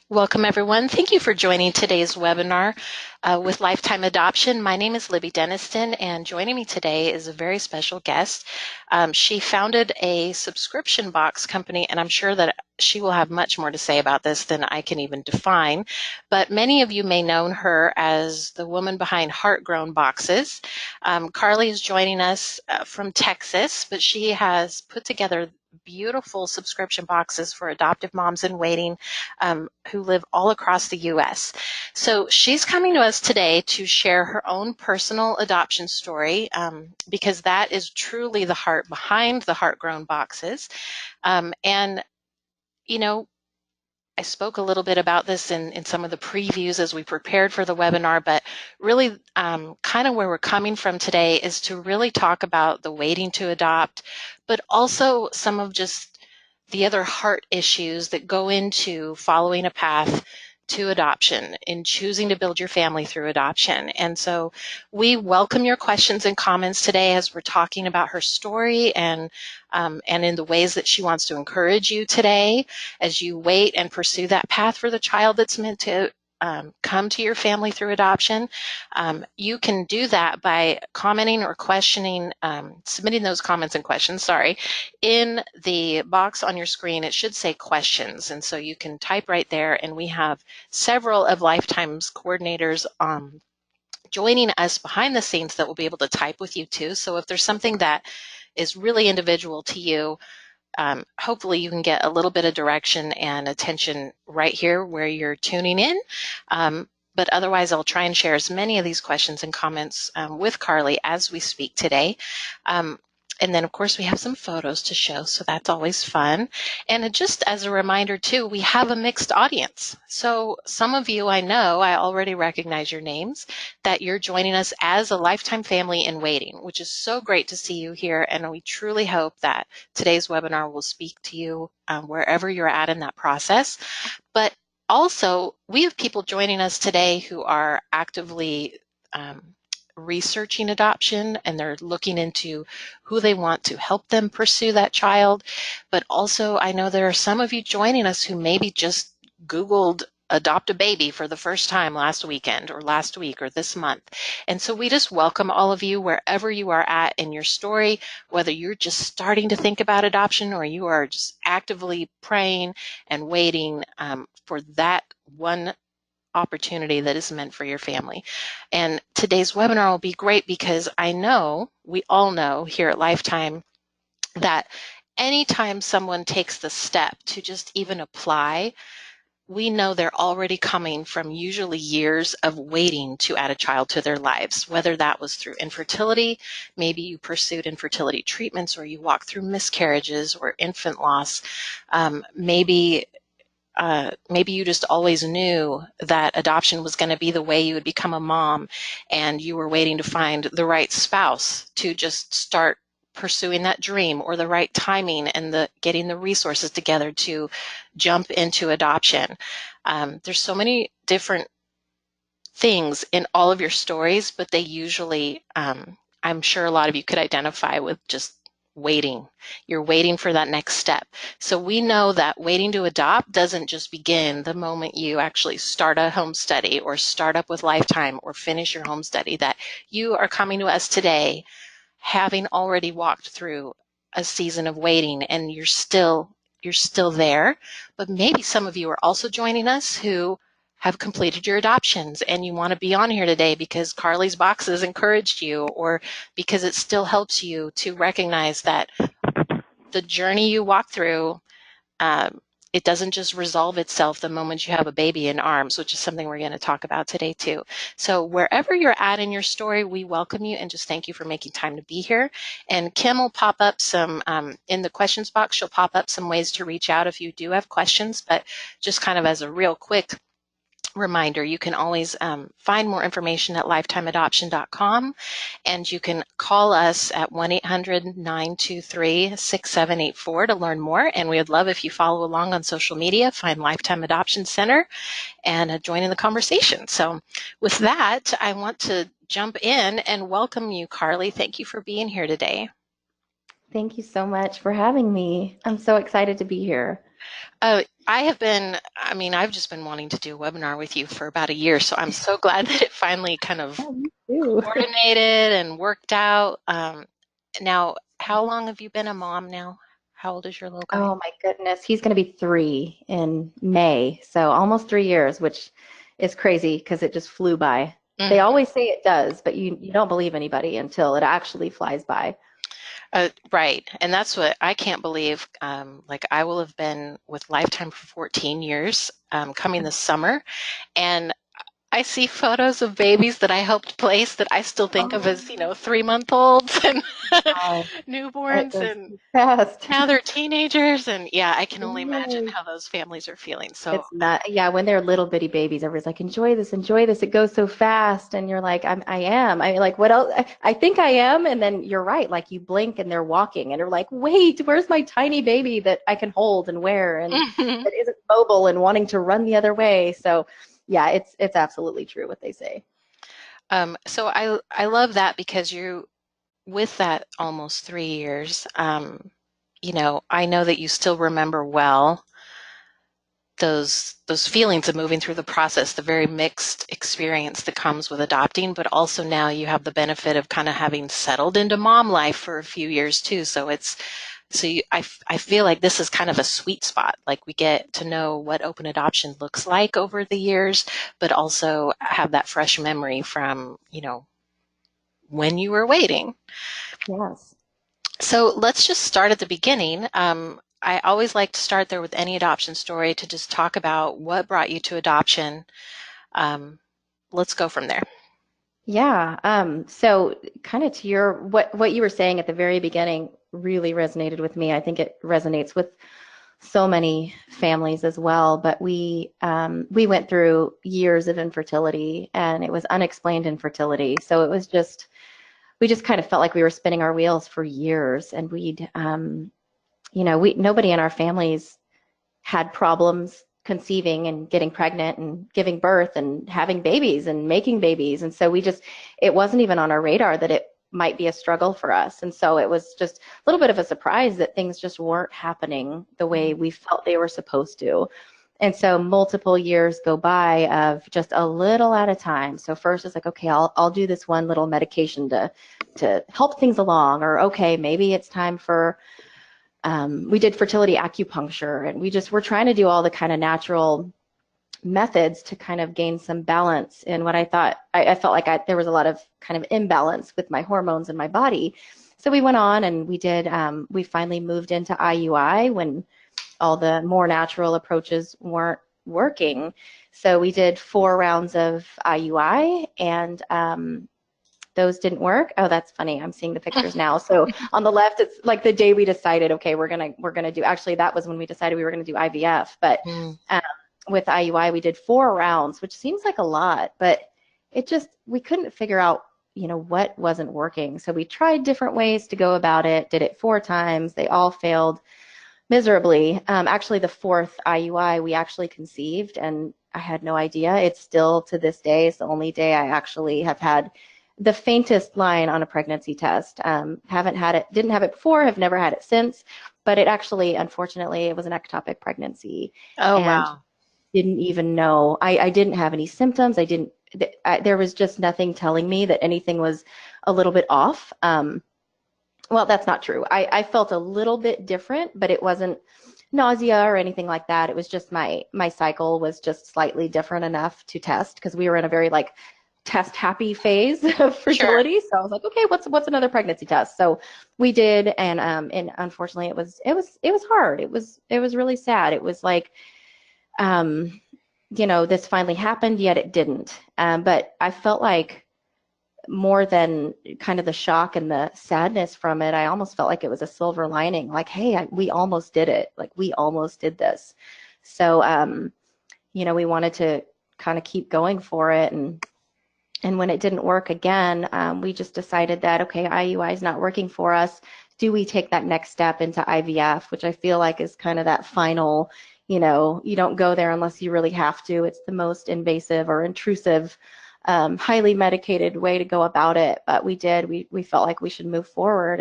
Welcome, everyone. Thank you for joining today's webinar with Lifetime Adoption. My name is Libby Deniston, and joining me today is a very special guest. She founded a subscription box company, and I'm sure that she will have much more to say about this than I can even define. But many of you may know her as the woman behind HeartGrown boxes. Carly is joining us from Texas, but she has put together beautiful subscription boxes for adoptive moms in waiting who live all across the U.S. So she's coming to us today to share her own personal adoption story because that is truly the heart behind the Heartgrown boxes. And, you know, I spoke a little bit about this in some of the previews as we prepared for the webinar, but really kind of where we're coming from today is to really talk about the waiting to adopt, but also some of just the other heart issues that go into following a path to adoption and choosing to build your family through adoption. And so we welcome your questions and comments today as we're talking about her story and in the ways that she wants to encourage you today as you wait and pursue that path for the child that's meant to come to your family through adoption. You can do that by commenting or questioning, submitting those comments and questions, in the box on your screen. It should say questions, and so you can type right there, and we have several of Lifetime's coordinators joining us behind the scenes that will be able to type with you too. So if there's something that is really individual to you, hopefully you can get a little bit of direction and attention right here where you're tuning in. But otherwise, I'll try and share as many of these questions and comments with Carly as we speak today. And then, of course, we have some photos to show, so that's always fun. And just as a reminder, too, we have a mixed audience. So some of you I know, I already recognize your names, that you're joining us as a Lifetime family in waiting, which is so great to see you here. And we truly hope that today's webinar will speak to you wherever you're at in that process. But also, we have people joining us today who are actively researching adoption, and they're looking into who they want to help them pursue that child. But also, I know there are some of you joining us who maybe just Googled adopt a baby for the first time last weekend or last week or this month. And so we just welcome all of you wherever you are at in your story, whether you're just starting to think about adoption or you are just actively praying and waiting for that one opportunity that is meant for your family. And today's webinar will be great because I know, we all know here at Lifetime, that anytime someone takes the step to just even apply, we know they're already coming from usually years of waiting to add a child to their lives, whether that was through infertility, maybe you pursued infertility treatments, or you walked through miscarriages or infant loss. Maybe you just always knew that adoption was going to be the way you would become a mom, and you were waiting to find the right spouse to just start pursuing that dream, or the right timing and getting the resources together to jump into adoption. There's so many different things in all of your stories, but they usually, I'm sure a lot of you could identify with just waiting. You're waiting for that next step. So we know that waiting to adopt doesn't just begin the moment you actually start a home study or start up with Lifetime or finish your home study, that you are coming to us today having already walked through a season of waiting, and you're still there. But maybe some of you are also joining us who have completed your adoptions, and you want to be on here today because Carly's boxes encouraged you, or because it still helps you to recognize that the journey you walk through, it doesn't just resolve itself the moment you have a baby in arms, which is something we're going to talk about today too. So wherever you're at in your story, we welcome you and just thank you for making time to be here. And Kim will pop up some, in the questions box, she'll pop up some ways to reach out if you do have questions, but just kind of as a real quick reminder, you can always find more information at lifetimeadoption.com, and you can call us at 1-800-923-6784 to learn more. And we would love if you follow along on social media, find Lifetime Adoption Center, and join in the conversation. So with that, I want to jump in and welcome you, Carly. Thank you for being here today. Thank you so much for having me. I'm so excited to be here. I've just been wanting to do a webinar with you for about a year, so I'm so glad that it finally kind of Yeah, me too. coordinated and worked out. Now, how long have you been a mom now? How old is your little guy? Oh my goodness. He's going to be 3 in May. So almost 3 years, which is crazy because it just flew by. They Mhm. always say it does, but you don't believe anybody until it actually flies by. Right, and that's what I can't believe. Like I will have been with Lifetime for 14 years, coming this summer, and I see photos of babies that I helped place that I still think of Oh as, 3-month-olds and my, it newborns, goes and too fast. now they're teenagers, and yeah, I can only imagine Yes. how those families are feeling. So, It's not, yeah, when they're little bitty babies, everybody's like, enjoy this, enjoy this. It goes so fast. And you're like, I am. I mean, like, what else? I think I am. And then you're right. Like, you blink and they're walking, and you're like, wait, where's my tiny baby that I can hold and wear and mhm. that isn't mobile and wanting to run the other way? So, yeah, it's absolutely true what they say. So I love that because you with that almost 3 years, I know that you still remember well those feelings of moving through the process, the very mixed experience that comes with adopting, but also now you have the benefit of kind of having settled into mom life for a few years too. So I feel like this is kind of a sweet spot. Like we get to know what open adoption looks like over the years, but also have that fresh memory from, when you were waiting. Yes. So let's just start at the beginning. I always like to start there with any adoption story to just talk about what brought you to adoption. Um, let's go from there. Yeah. So kind of to your what you were saying at the very beginning really resonated with me. I think it resonates with so many families as well. But we went through years of infertility, and it was unexplained infertility. So it was just we just kind of felt like we were spinning our wheels for years, and we nobody in our families had problems conceiving and getting pregnant and giving birth and having babies and making babies. And so it wasn't even on our radar that it might be a struggle for us. And so it was just a little bit of a surprise that things just weren't happening the way we felt they were supposed to. And so multiple years go by of just a little at a time. So first it's like, okay, I'll do this one little medication to help things along, or okay, maybe it's time for we did fertility acupuncture, and we're trying to do all the kind of natural methods to kind of gain some balance in what I felt like there was a lot of kind of imbalance with my hormones in my body. So we went on and we finally moved into IUI when all the more natural approaches weren't working. So we did 4 rounds of IUI, and those didn't work. Oh, that's funny. I'm seeing the pictures now. So on the left, it's like the day we decided, okay, we're gonna do. Actually, that was when we decided we were gonna do IVF. But Mm. um, with IUI, we did 4 rounds, which seems like a lot, but we couldn't figure out, what wasn't working. So we tried different ways to go about it. Did it 4 times. They all failed miserably. Actually, the fourth IUI, we actually conceived, and I had no idea. It's still to this day, it's the only day I actually have had the faintest line on a pregnancy test. Haven't had it, didn't have it before, have never had it since, but it actually, unfortunately, it was an ectopic pregnancy, Oh, and wow. didn't even know. I didn't have any symptoms. There was just nothing telling me that anything was a little bit off. Well, that's not true. I felt a little bit different, but it wasn't nausea or anything like that. It was just my cycle was just slightly different enough to test, because we were in a very like test happy phase of Sure. fertility. So I was like, okay, what's another pregnancy test? So we did, and unfortunately it was hard. It was really sad. It was like this finally happened, yet it didn't. But I felt like more than kind of the shock and the sadness from it, I almost felt like it was a silver lining. Like, hey, we almost did it. Like, we almost did this. So, we wanted to kind of keep going for it. And when it didn't work again, we just decided that, okay, IUI is not working for us. Do we take that next step into IVF, which I feel like is kind of that final, you don't go there unless you really have to. It's the most invasive or intrusive, highly medicated way to go about it. But we did. We felt like we should move forward,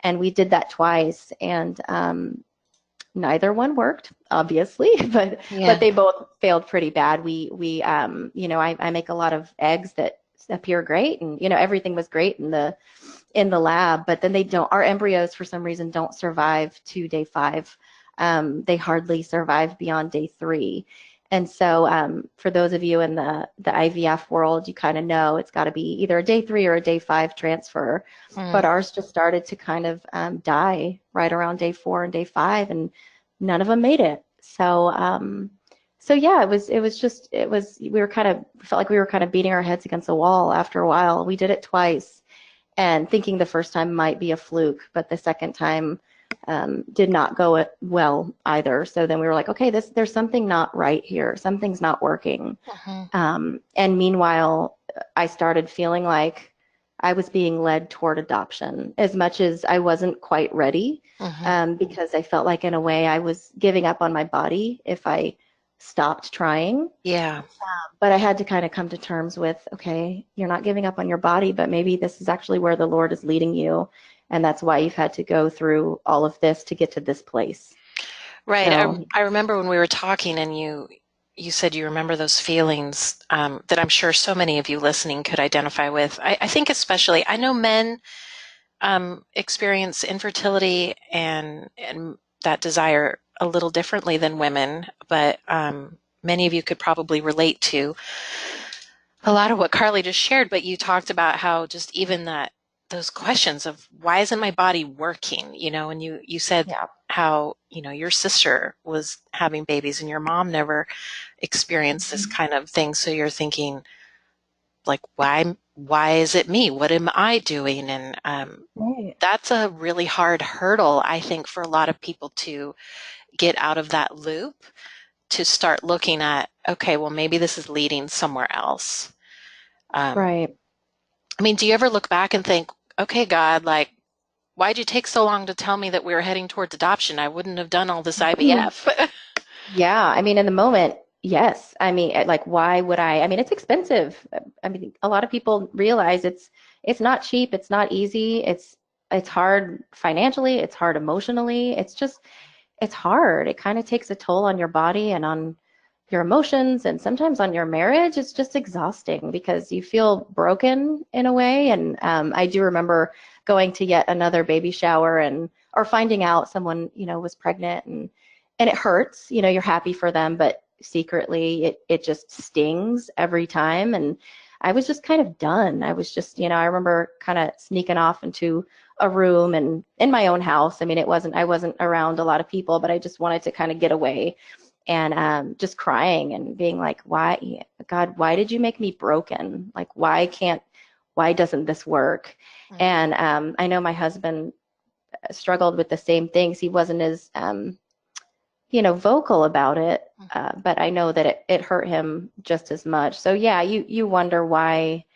and we did that twice. And Neither one worked, obviously, but Yeah. they both failed pretty bad. I make a lot of eggs that appear great, and everything was great in the lab, but then they don't. Our embryos, for some reason, don't survive to day 5. They hardly survive beyond day 3. And so, for those of you in the IVF world, you kind of know it's got to be either a day 3 or a day 5 transfer. But Mm. ours just started to kind of die right around day 4 and day 5, and none of them made it. So yeah, we were kind of felt like we were kind of beating our heads against the wall after a while. We did it twice and thinking the first time might be a fluke, but the second time did not go well either. So then we were like, okay, there's something not right here. Something's not working. Mhm. And meanwhile, I started feeling like I was being led toward adoption as much as I wasn't quite ready, Mhm. because I felt like in a way I was giving up on my body if I stopped trying. Yeah. But I had to kind of come to terms with, okay, you're not giving up on your body, but maybe this is actually where the Lord is leading you. And that's why you've had to go through all of this to get to this place. Right. I So, I remember when we were talking and you said you remember those feelings that I'm sure so many of you listening could identify with. I think especially I know men experience infertility and that desire a little differently than women, but many of you could probably relate to a lot of what Carly just shared. But you talked about how just even that those questions of why isn't my body working, and you said yeah, how your sister was having babies and your mom never experienced this Mhm. kind of thing, so you're thinking like why is it me, what am I doing? And Right. that's a really hard hurdle, I think, for a lot of people to get out of that loop, to start looking at, okay, well, maybe this is leading somewhere else. Um, Right. I mean, do you ever look back and think, okay, God, like, why'd you take so long to tell me that we were heading towards adoption? I wouldn't have done all this IVF. Yeah, I mean, in the moment, yes. I mean, like, why would I? I mean, it's expensive. I mean, a lot of people realize it's not cheap, it's not easy, it's hard financially, it's hard emotionally. It's hard. It kind of takes a toll on your body and on your emotions and sometimes on your marriage. It's just exhausting because you feel broken in a way. And I do remember going to yet another baby shower and or finding out someone, was pregnant, and it hurts. You're happy for them, but secretly it just stings every time. And I was just kind of done. I was just, I remember kind of sneaking off into a room and in my own house. I mean, I wasn't around a lot of people, but I just wanted to kind of get away and just crying and being like, why, God, why did you make me broken? Like, why doesn't this work? And I know my husband struggled with the same things. He wasn't as, vocal about it, but I know that it hurt him just as much. So yeah, you wonder why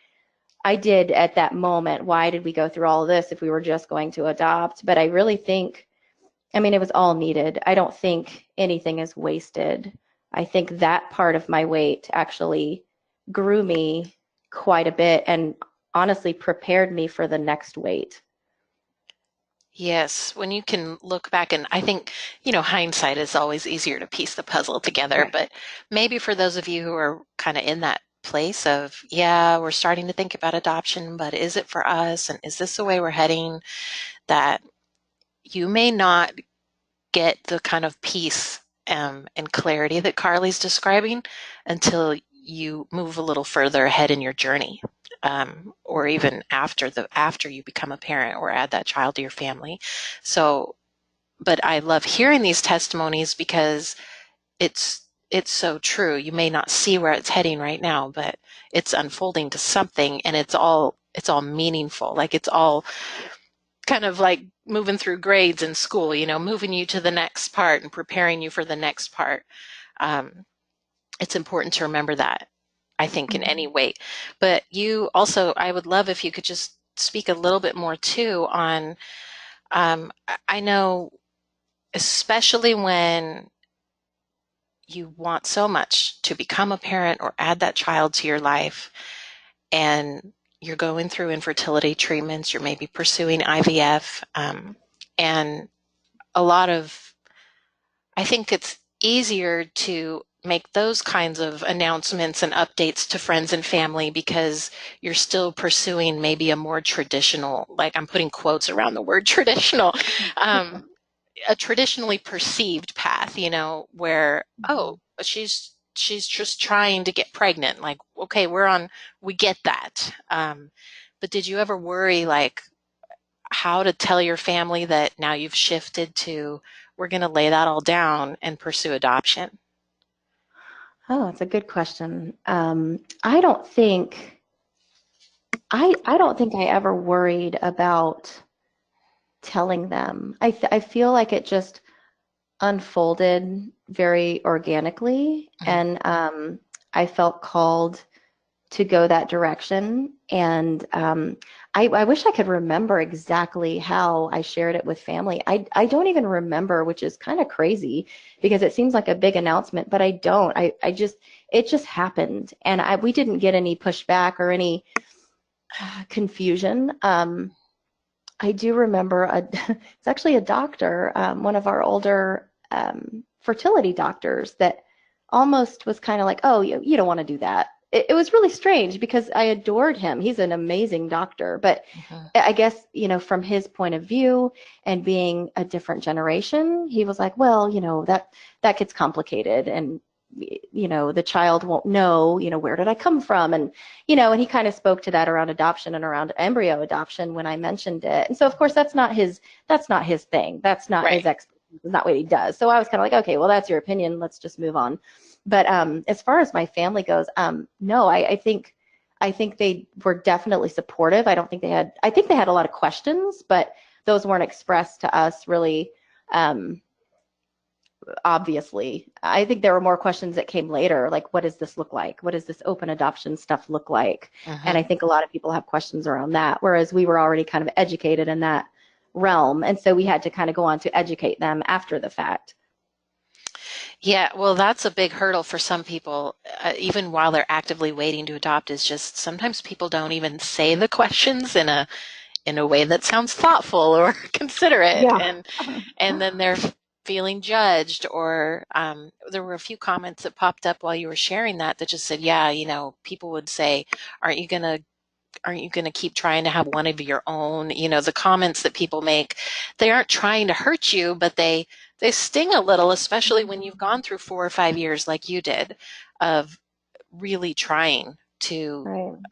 I did at that moment. Why did we go through all of this if we were just going to adopt? But I really think, I mean, it was all needed. I don't think anything is wasted. I think that part of my weight actually grew me quite a bit and honestly prepared me for the next weight. Yes, when you can look back, and I think, hindsight is always easier to piece the puzzle together, Right. but maybe for those of you who are kind of in that place of, yeah, we're starting to think about adoption, but is it for us? And is this the way we're heading? That you may not get the kind of peace and clarity that Carly's describing until you move a little further ahead in your journey, or even after you become a parent or add that child to your family. So, but I love hearing these testimonies because it's so true. You may not see where it's heading right now, but it's unfolding to something, and it's all meaningful. Like it's all kind of like moving through grades in school, moving you to the next part and preparing you for the next part. Um, it's important to remember that, I think, in any Mhm. way. But you also, I would love if you could just speak a little bit more too on, I know, especially when you want so much to become a parent or add that child to your life, and you're going through infertility treatments, you're maybe pursuing IVF, and a lot of I think it's easier to make those kinds of announcements and updates to friends and family because you're still pursuing maybe a more traditional, like I'm putting quotes around the word traditional, um, a traditionally perceived path, where, oh, Mhm. she's just trying to get pregnant. Like, okay, we get that. But did you ever worry, like, how to tell your family that now you've shifted to, we're going to lay that all down and pursue adoption? Oh, it's a good question. I don't think I ever worried about telling them. I feel like it just unfolded very organically, Mhm. and I felt called to go that direction. And I wish I could remember exactly how I shared it with family. I don't even remember, which is kind of crazy because it seems like a big announcement, but I don't. It just happened, and we didn't get any pushback or any confusion. I do remember it's actually a doctor, one of our older fertility doctors that almost was kind of like, oh, you don't want to do that. It was really strange because I adored him. He's an amazing doctor, but Mhm. I guess, from his point of view and being a different generation, he was like, well, that gets complicated and the child won't know, where did I come from? And he kind of spoke to that around adoption and around embryo adoption when I mentioned it. And so of course that's not his thing. That's not Right. his expertise. It's not what he does. So I was kind of like, okay, well, that's your opinion. Let's just move on. But as far as my family goes, no, I think they were definitely supportive. I think they had a lot of questions, but those weren't expressed to us really um, obviously. I think there were more questions that came later, like what does this look like? What does this open adoption stuff look like? And Mhm. I think a lot of people have questions around that, whereas we were already kind of educated in that realm. And so we had to kind of go on to educate them after the fact. Yeah, well, that's a big hurdle for some people, even while they're actively waiting to adopt, is just sometimes people don't even say the questions in a way that sounds thoughtful or considerate, Yeah. and then they're feeling judged. Or there were a few comments that popped up while you were sharing that just said, yeah, people would say, aren't you gonna aren't you going to keep trying to have one of your own? The comments that people make, they aren't trying to hurt you, but they sting a little, especially when you've gone through 4 or 5 years like you did of really trying to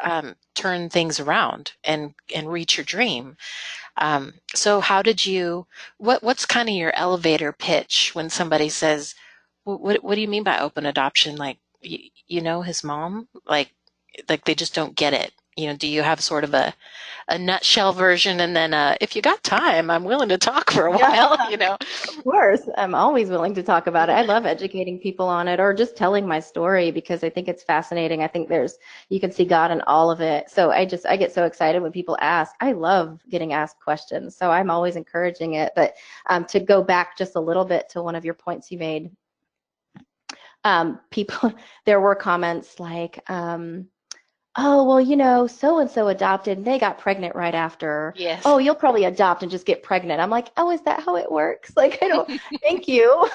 Right. turn things around and reach your dream. So how did you? What's kind of your elevator pitch when somebody says, what do you mean by open adoption? Like, his mom, like they just don't get it. Do you have sort of a nutshell version, and then if you got time, I'm willing to talk for a Yeah. while. Of course, I'm always willing to talk about it. I love educating people on it or just telling my story because I think it's fascinating. I think you can see God in all of it. So I get so excited when people ask. I love getting asked questions. So I'm always encouraging it. But to go back just a little bit to one of your points you made, people, there were comments like, oh, well, so and so adopted and they got pregnant right after. Yes. Oh, you'll probably adopt and just get pregnant. I'm like, oh, is that how it works? Like, I don't, thank you.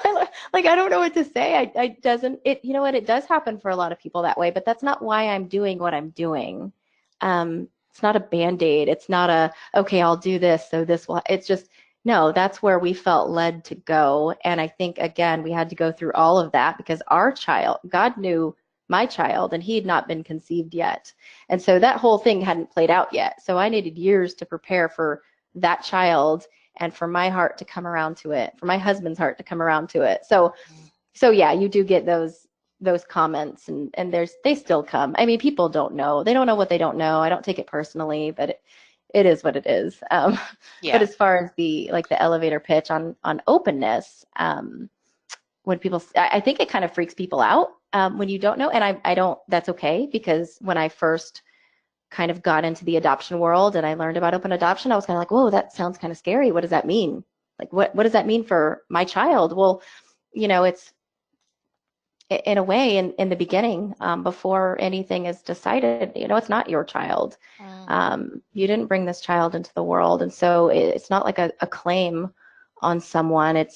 Like, I don't know what to say. I doesn't, you know what? It does happen for a lot of people that way, but that's not why I'm doing what I'm doing. It's not a band-aid. It's not okay, I'll do this. So it's just, no, that's where we felt led to go. And I think, again, we had to go through all of that because God knew my child and he had not been conceived yet. And so that whole thing hadn't played out yet. So I needed years to prepare for that child and for my heart to come around to it, for my husband's heart to come around to it. So yeah, you do get those comments and they still come. I mean, people don't know. They don't know what they don't know. I don't take it personally, but it is what it is. But Yeah. as far as the elevator pitch on openness, when people, I think it kind of freaks people out when you don't know. And I don't, that's okay because when I first kind of got into the adoption world and I learned about open adoption, I was kind of like, whoa, that sounds kind of scary. What does that mean? Like, what does that mean for my child? Well, it's in a way in the beginning, before anything is decided, it's not your child. Mm. You didn't bring this child into the world. And so it's not like a claim on someone.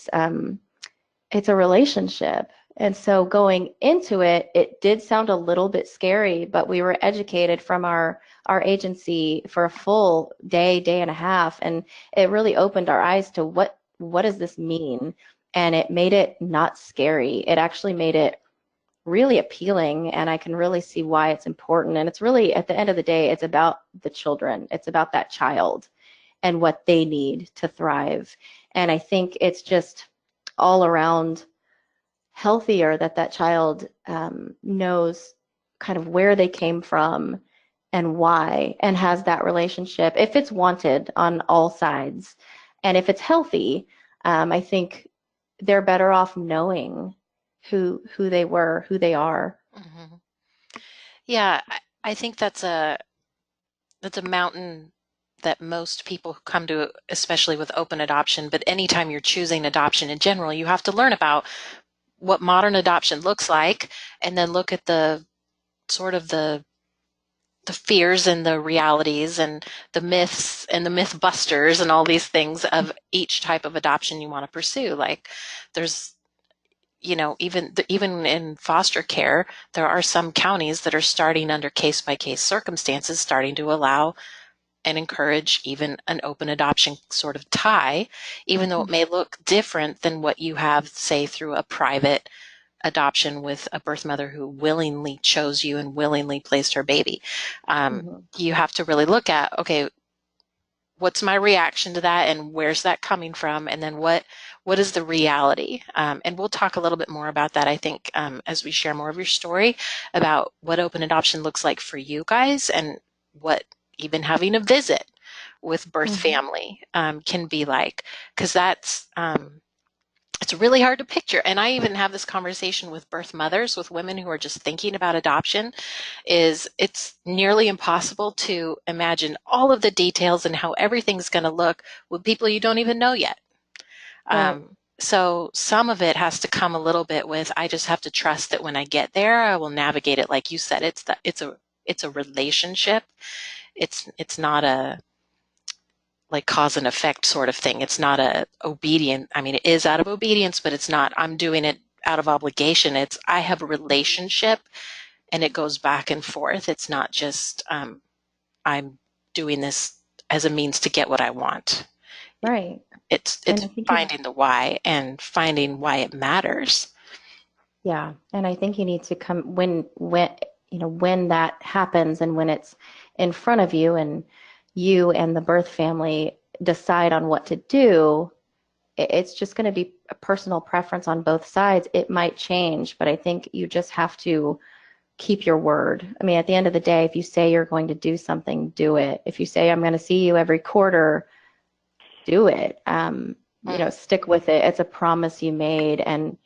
it's a relationship. And so going into it, it did sound a little bit scary, but we were educated from our agency for a full day, day and a half, and it really opened our eyes to what does this mean? And it made it not scary. It actually made it really appealing, and I can really see why it's important. And it's really, at the end of the day, it's about the children. It's about that child and what they need to thrive. And I think it's just all around healthier that that child knows kind of where they came from and why, and has that relationship if it's wanted on all sides. And if it's healthy, I think they're better off knowing who they were, who they are. Hmm. Yeah, I think that's a mountain that most people come to, especially with open adoption. But anytime you're choosing adoption in general, you have to learn about what modern adoption looks like, and then look at the sort of the fears and the realities and the myths and the myth busters and all these things of each type of adoption you want to pursue. Like there's, even in foster care, there are some counties that are starting under case by case circumstances, starting to allow and encourage even an open adoption sort of tie, even though it may look different than what you have, say, through a private adoption with a birth mother who willingly chose you and willingly placed her baby. Mhm. You have to really look at, okay, what's my reaction to that, and where's that coming from, and then what is the reality? And we'll talk a little bit more about that, I think, as we share more of your story about what open adoption looks like for you guys, and what even having a visit with birth Mhm. family can be like, because it's really hard to picture. And I even have this conversation with birth mothers, with women who are just thinking about adoption, is it's nearly impossible to imagine all of the details and how everything's going to look with people you don't even know yet. Right. So some of it has to come a little bit with, I just have to trust that when I get there, I will navigate it. Like you said, it's a relationship. It's not a like cause and effect sort of thing. It's not a obedient. I mean, it is out of obedience, but it's not, I'm doing it out of obligation. It's, I have a relationship, and it goes back and forth. It's not just, I'm doing this as a means to get what I want. Right. It's And I think you finding the why and finding why it matters. Yeah, and I think you need to come when that happens and when it's in front of you and you and the birth family decide on what to do, it's just going to be a personal preference on both sides. It might change, but I think you just have to keep your word. I mean, at the end of the day, if you say you're going to do something, do it. If you say I'm going to see you every quarter, do it. Mm. Stick with it. It's a promise you made. And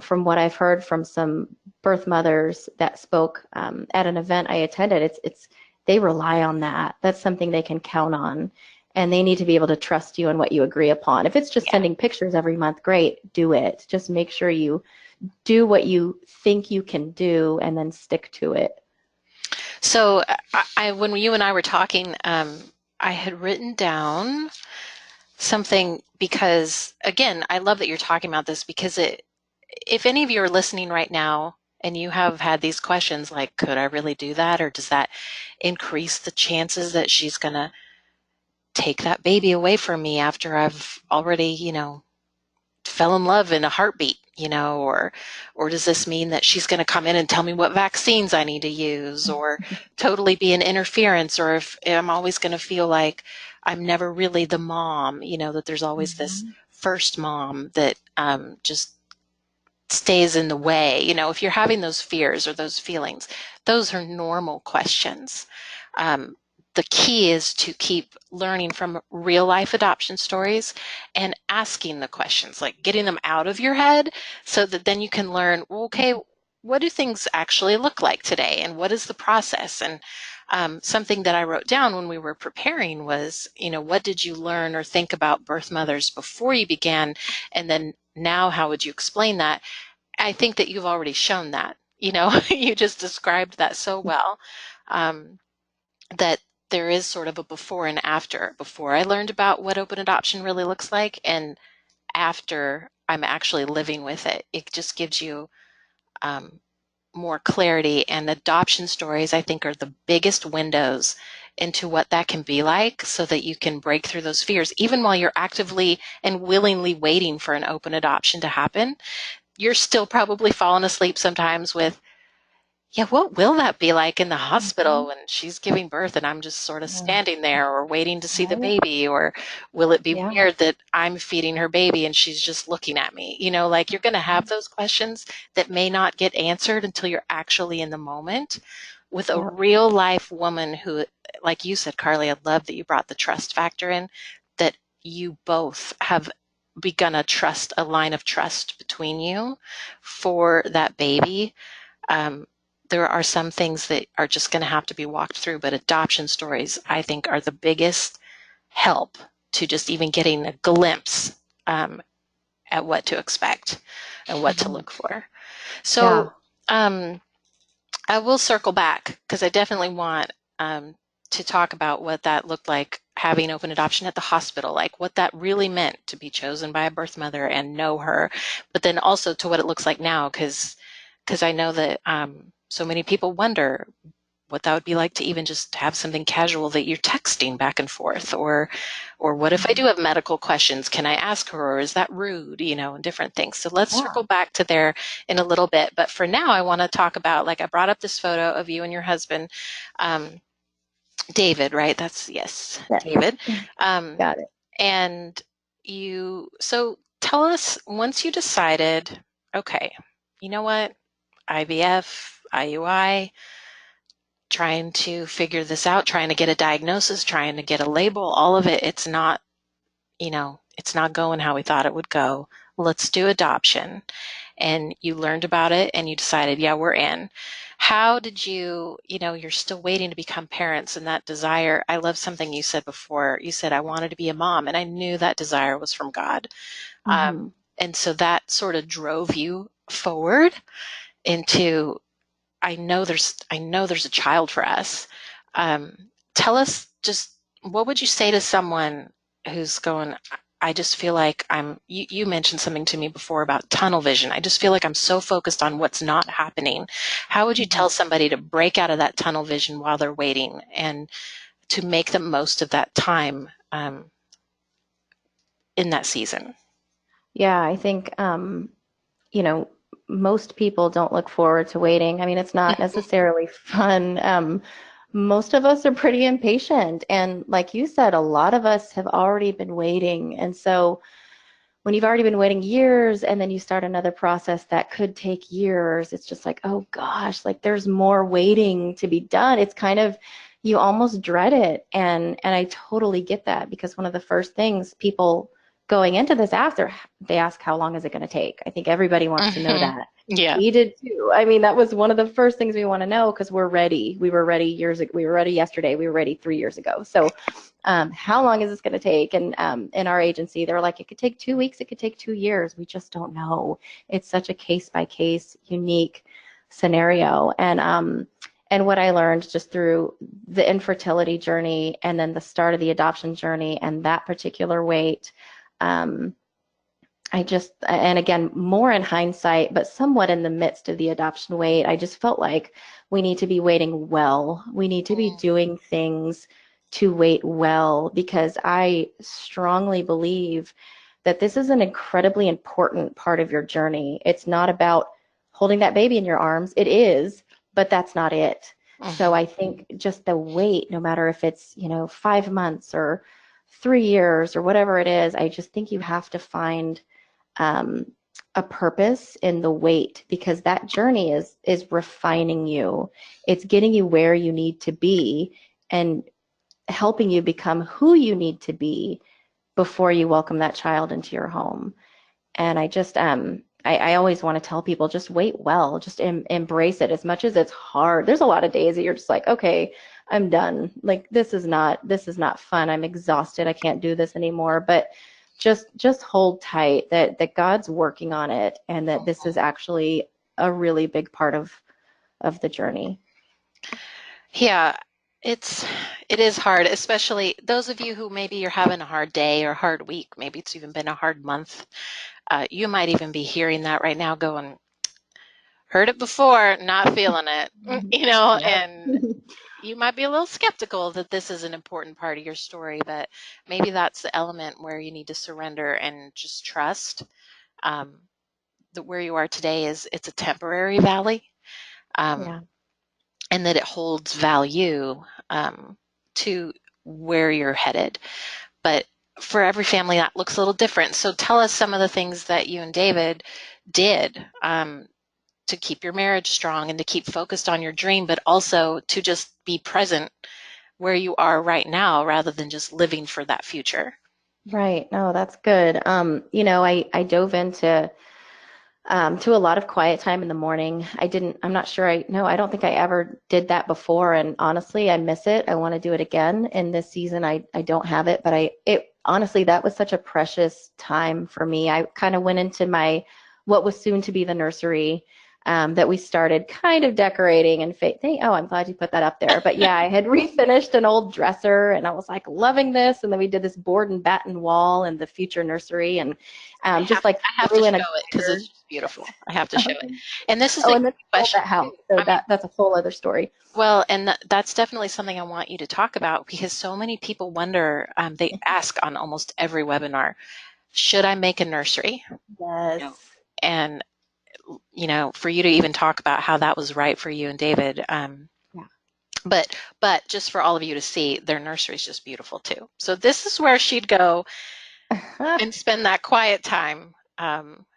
from what I've heard from some birth mothers that spoke at an event I attended, it's they rely on that. That's something they can count on. And they need to be able to trust you on what you agree upon. If it's just Yeah. sending pictures every month, great, do it. Just make sure you do what you think you can do and then stick to it. So when you and I were talking, I had written down something because, again, I love that you're talking about this because if any of you are listening right now and you have had these questions like, could I really do that? Or does that increase the chances that she's going to take that baby away from me after I've already, fell in love in a heartbeat, or does this mean that she's going to come in and tell me what vaccines I need to use, or totally be an interference, or if I'm always going to feel like I'm never really the mom, that there's always this Mhm. first mom that just stays in the way. If you're having those fears or those feelings, those are normal questions. Um, the key is to keep learning from real life adoption stories and asking the questions, like getting them out of your head so that then you can learn, well, okay, what do things actually look like today? And what is the process? And something that I wrote down when we were preparing was, what did you learn or think about birth mothers before you began? And then now, how would you explain that? I think that you've already shown that. You just described that so well, um, that there is sort of a before and after. Before I learned about what open adoption really looks like, and after I'm actually living with it. It just gives you um, more clarity. And adoption stories, I think, are the biggest windows into what that can be like, so that you can break through those fears. Even while you're actively and willingly waiting for an open adoption to happen, you're still probably falling asleep sometimes with, yeah, what will that be like in the Mm-hmm. hospital when she's giving birth and I'm just sort of Yeah. standing there or waiting to see the Right. baby? Or will it be Yeah. weird that I'm feeding her baby and she's just looking at me? Like, you're going to have those questions that may not get answered until you're actually in the moment with a Yep. real life woman who, like you said, Carly, I love that you brought the trust factor in, that you both have begun a line of trust between you for that baby. um, there are some things that are just going to have to be walked through, but adoption stories, I think, are the biggest help to just even getting a glimpse um, at what to expect and what to Mm-hmm. look for. Yeah. So um, I will circle back because I definitely want um, to talk about what that looked like having open adoption at the hospital, like what that really meant to be chosen by a birth mother and know her, but then also to what it looks like now, because I know that so many people wonder what that would be like to even just have something casual that you're texting back and forth, or what if I Mhm. do have medical questions, can I ask her, or is that rude, and different things. So let's Yeah. circle back to there in a little bit, but for now I want to talk about, like, I brought up this photo of you and your husband, um, David, right? That's, yes, Yes. David. um, Got it. and so tell us, once you decided, okay, you know what, IVF, IUI, trying to figure this out, trying to get a diagnosis, trying to get a label, all of it, it's not going how we thought it would go. Let's do adoption. And you learned about it and you decided, yeah, we're in. How did you're still waiting to become parents, and that desire? I love something you said before. You said, I wanted to be a mom, and I knew that desire was from God. Hmm. And so that sort of drove you forward into, I know there's a child for us. Um, Tell us, just what would you say to someone who's going, I just feel like you mentioned something to me before about tunnel vision. I just feel like I'm so focused on what's not happening. How would you Hmm. tell somebody to break out of that tunnel vision while they're waiting and to make the most of that time in that season? Yeah, I think you know, most people don't look forward to waiting. I mean, it's not necessarily fun. Most of us are pretty impatient. And like you said, a lot of us have already been waiting. And so when you've already been waiting years and then you start another process that could take years, it's just like, oh gosh, like there's more waiting to be done. It's kind of, you almost dread it. And I totally get that, because one of the first things people going into this after, they ask, how long is it going to take? I think everybody wants to know Hmm. that. Yeah. We did too. I mean, that was one of the first things we want to know, because we're ready. We were ready years ago. We were ready yesterday. We were ready 3 years ago. So how long is this going to take? And in our agency, they're like, it could take 2 weeks, it could take 2 years. We just don't know. It's such a case by case, unique scenario. And what I learned just through the infertility journey and then the start of the adoption journey and that particular wait, um, and again, more in hindsight, but somewhat in the midst of the adoption wait, I just felt like we need to be waiting well. We need to be doing things to wait well, because I strongly believe that this is an incredibly important part of your journey. It's not about holding that baby in your arms. It is, but that's not it. So Hmm. I think just the wait, no matter if it's, 5 months or 3 years or whatever it is, I just think you have to find um, a purpose in the wait, because that journey is refining you. It's getting you where you need to be and helping you become who you need to be before you welcome that child into your home. And I always want to tell people, just wait well, just embrace it as much as it's hard. There's a lot of days that you're just like, okay, I'm done. Like this is not fun. I'm exhausted. I can't do this anymore. But just hold tight that God's working on it, and that this is actually a really big part of the journey. Yeah, it's it is hard, especially those of you who maybe you're having a hard day or a hard week, maybe it's even been a hard month. You might even be hearing that right now going, heard it before, not feeling it, Yep. and you might be a little skeptical that this is an important part of your story, but maybe that's the element where you need to surrender and just trust um, that where you are today it's a temporary valley, um, Yeah. and that it holds value to where you're headed. But for every family, that looks a little different. So tell us some of the things that you and David did to keep your marriage strong and to keep focused on your dream, but also to just be present where you are right now rather than just living for that future. Right. No, that's good. I dove into to a lot of quiet time in the morning. I'm not sure no, I don't think I ever did that before. And honestly, I miss it. I want to do it again. In this season, I don't have it, but honestly, that was such a precious time for me. I kind of went into what was soon to be the nursery. That we started kind of decorating and oh, I'm glad you put that up there. But yeah, I had refinished an old dresser and I was like loving this. And then we did this board and batten wall in the future nursery and just like I have to threw in show a it because it's glider. just beautiful. I have to show it. And this is Oh, a and then great we sold question that house. too. So I mean, that's a whole other story. well, and that's definitely something I want you to talk about because so many people wonder, they ask on almost every webinar, should I make a nursery? Yes. And, for you to even talk about how that was right for you and David. Yeah. But just for all of you to see, their nursery is just beautiful too. So this is where she'd go and spend that quiet time.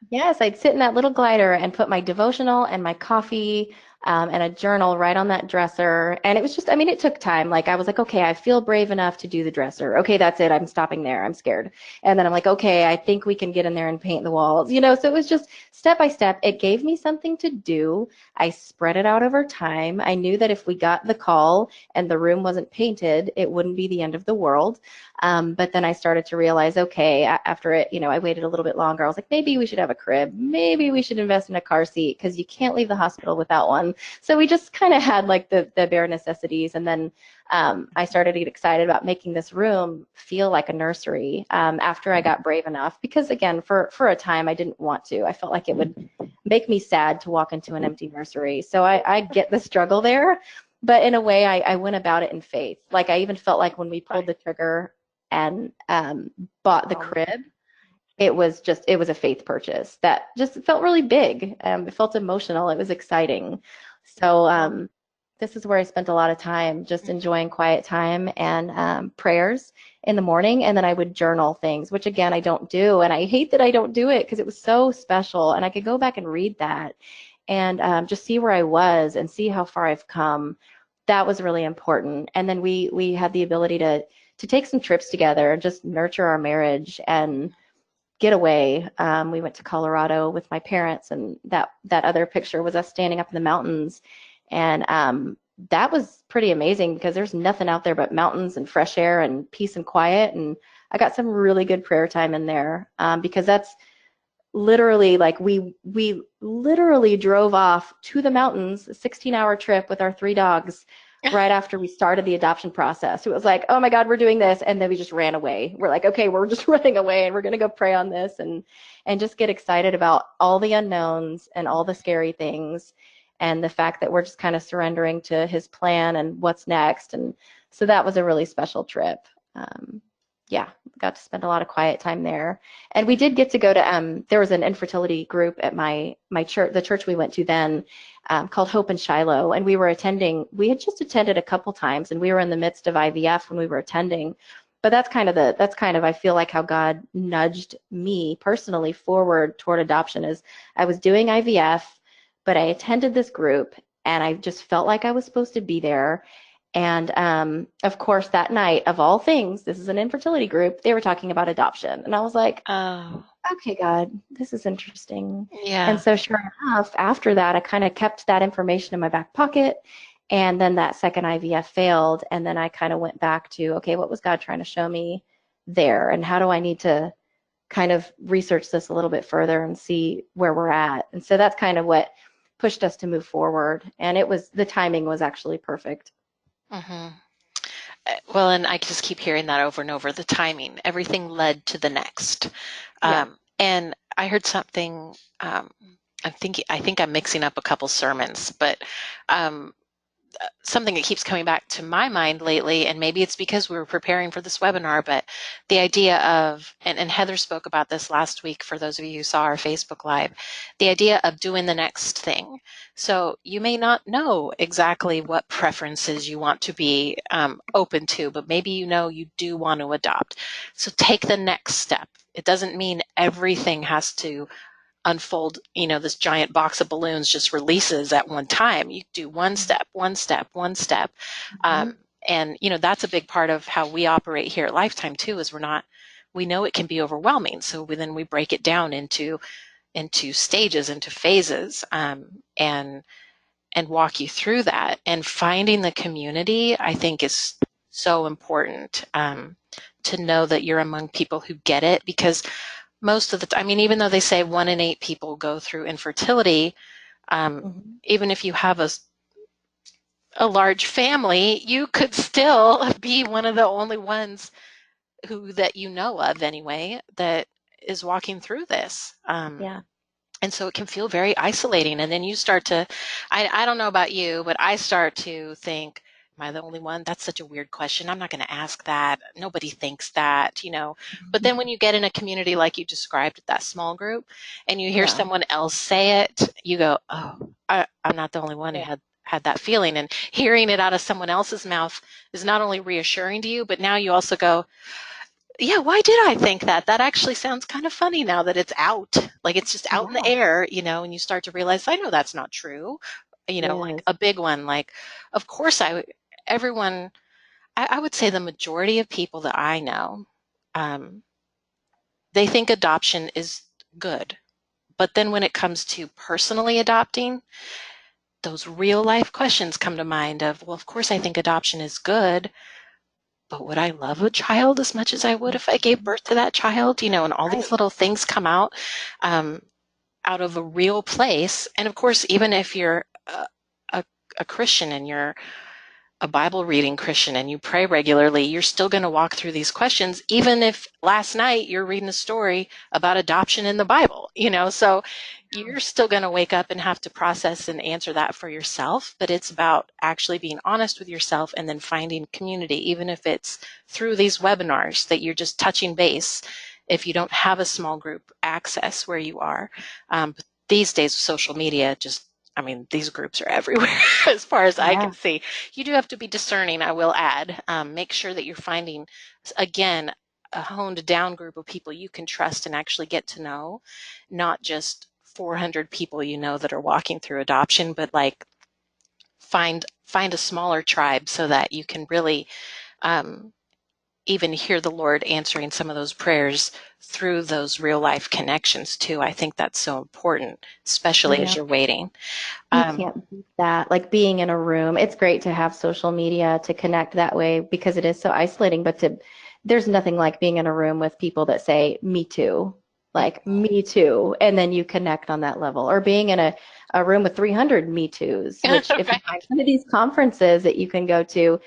Yes, I'd sit in that little glider and put my devotional and my coffee and a journal right on that dresser. And it was just, I mean, it took time. Like I was like, okay, I feel brave enough to do the dresser. Okay, that's it. I'm stopping there. I'm scared. And then I'm like, okay, I think we can get in there and paint the walls. So it was just step by step. It gave me something to do. I spread it out over time. I knew that if we got the call and the room wasn't painted, it wouldn't be the end of the world. But then I started to realize, okay, after it, I waited a little bit longer. I was like, maybe we should have a crib. Maybe we should invest in a car seat because you can't leave the hospital without one. So we just kind of had like the bare necessities. And then I started to get excited about making this room feel like a nursery after I got brave enough. Because again, for a time, I didn't want to. I felt like it would make me sad to walk into an empty nursery. So I get the struggle there. But in a way, I went about it in faith. Like I even felt like when we pulled the trigger and bought the crib, it was a faith purchase that just felt really big. It felt emotional. It was exciting. So this is where I spent a lot of time just enjoying quiet time and prayers in the morning. And then I would journal things, which again, I don't do. And I hate that I don't do it because it was so special. And I could go back and read that and just see where I was and see how far I've come. That was really important. And then we had the ability to take some trips together and just nurture our marriage and get away. We went to Colorado with my parents, and that other picture was us standing up in the mountains, and that was pretty amazing because there's nothing out there but mountains and fresh air and peace and quiet. And I got some really good prayer time in there because that's literally like we literally drove off to the mountains, a 16-hour trip with our 3 dogs right after we started the adoption process. It was like, oh my God, we're doing this. And then we just ran away. We're like, okay, we're just running away and we're going to go pray on this and just get excited about all the unknowns and all the scary things and the fact that we're just kind of surrendering to his plan and what's next. And so that was a really special trip. Yeah, got to spend a lot of quiet time there. And we did get to go to there was an infertility group at my church, the church we went to then, called Hope in Shiloh, and we had just attended a couple times and we were in the midst of IVF when we were attending. But that's kind of I feel like how God nudged me personally forward toward adoption is I was doing IVF, but I attended this group and I just felt like I was supposed to be there. And of course, that night, of all things, this is an infertility group, they were talking about adoption. And I was like, Oh, okay, God, this is interesting. And yeah. so, sure enough, after that, I kind of kept that information in my back pocket. And then that second IVF failed. And then I kind of went back to, okay, what was God trying to show me there? And how do I need to kind of research this a little bit further and see where we're at? And so that's kind of what pushed us to move forward. And the timing was actually perfect. hmm Well, and I just keep hearing that over and over. The timing, everything led to the next. Yeah. And I heard something. I think I'm mixing up a couple sermons, but um, something that keeps coming back to my mind lately, and maybe it's because we were preparing for this webinar, but the idea of, and Heather spoke about this last week for those of you who saw our Facebook Live, the idea of doing the next thing. So you may not know exactly what preferences you want to be open to, but maybe you know you do want to adopt. So take the next step. It doesn't mean everything has to unfold, this giant box of balloons just releases at one time. You do one step, one step, one step. Mhm. And, that's a big part of how we operate here at Lifetime too, is we know it can be overwhelming. So then we break it down into stages, into phases, and walk you through that. And finding the community, I think, is so important, to know that you're among people who get it, because most of the time, I mean, even though they say 1 in 8 people go through infertility, Mhm. even if you have a large family, you could still be one of the only ones that you know of anyway that is walking through this. Yeah. And so it can feel very isolating. And then you start to, I don't know about you, but I start to think, am I the only one? That's such a weird question. I'm not going to ask that. Nobody thinks that. But then when you get in a community like you described, that small group, and you hear Yeah. someone else say it, you go, oh, I'm not the only one who Yeah. had that feeling. And hearing it out of someone else's mouth is not only reassuring to you, but now you also go, yeah, why did I think that? That actually sounds kind of funny now that it's out. Like it's just out in the Yeah. air, and you start to realize, I know that's not true. Like Yes. a big one, like, of course, everyone, I would say the majority of people that I know, um, they think adoption is good. But then when it comes to personally adopting, those real life questions come to mind of, well, of course, I think adoption is good, but would I love a child as much as I would if I gave Mhm. birth to that child? And all these Right. little things come um, out of a real place. And of course, even if you're a, a Christian and you're a Bible reading Christian and you pray regularly, you're still going to walk through these questions, even if last night you're reading a story about adoption in the Bible. So you're still going to wake up and have to process and answer that for yourself. But it's about actually being honest with yourself and then finding community, even if it's through these webinars that you're just touching base. If you don't have a small group access where you are, but these days, social media I mean, these groups are everywhere as far as I Yeah. can see. You do have to be discerning, I will add. Make sure that you're finding, again, a honed down group of people you can trust and actually get to know, not just 400 people that are walking through adoption, but like find a smaller tribe so that you can really um, even hear the Lord answering some of those prayers through those real life connections too. I think that's so important, especially as Yeah. you're waiting. You Um, can't beat that. Like being in a room, it's great to have social media to connect that way because it is so isolating, but there's nothing like being in a room with people that say, me too, like me too. And then you connect on that level. Or being in a room with 300 me too's, which if you find right. some of these conferences that you can go to,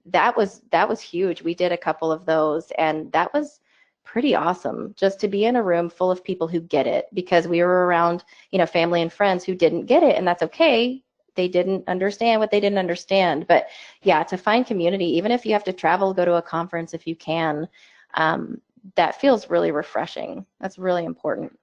that was huge. We did a couple of those, and that was pretty awesome just to be in a room full of people who get it because we were around, family and friends who didn't get it, and that's okay. They didn't understand what they didn't understand. But yeah, to find community, even if you have to travel, go to a conference if you can, that feels really refreshing. That's really important.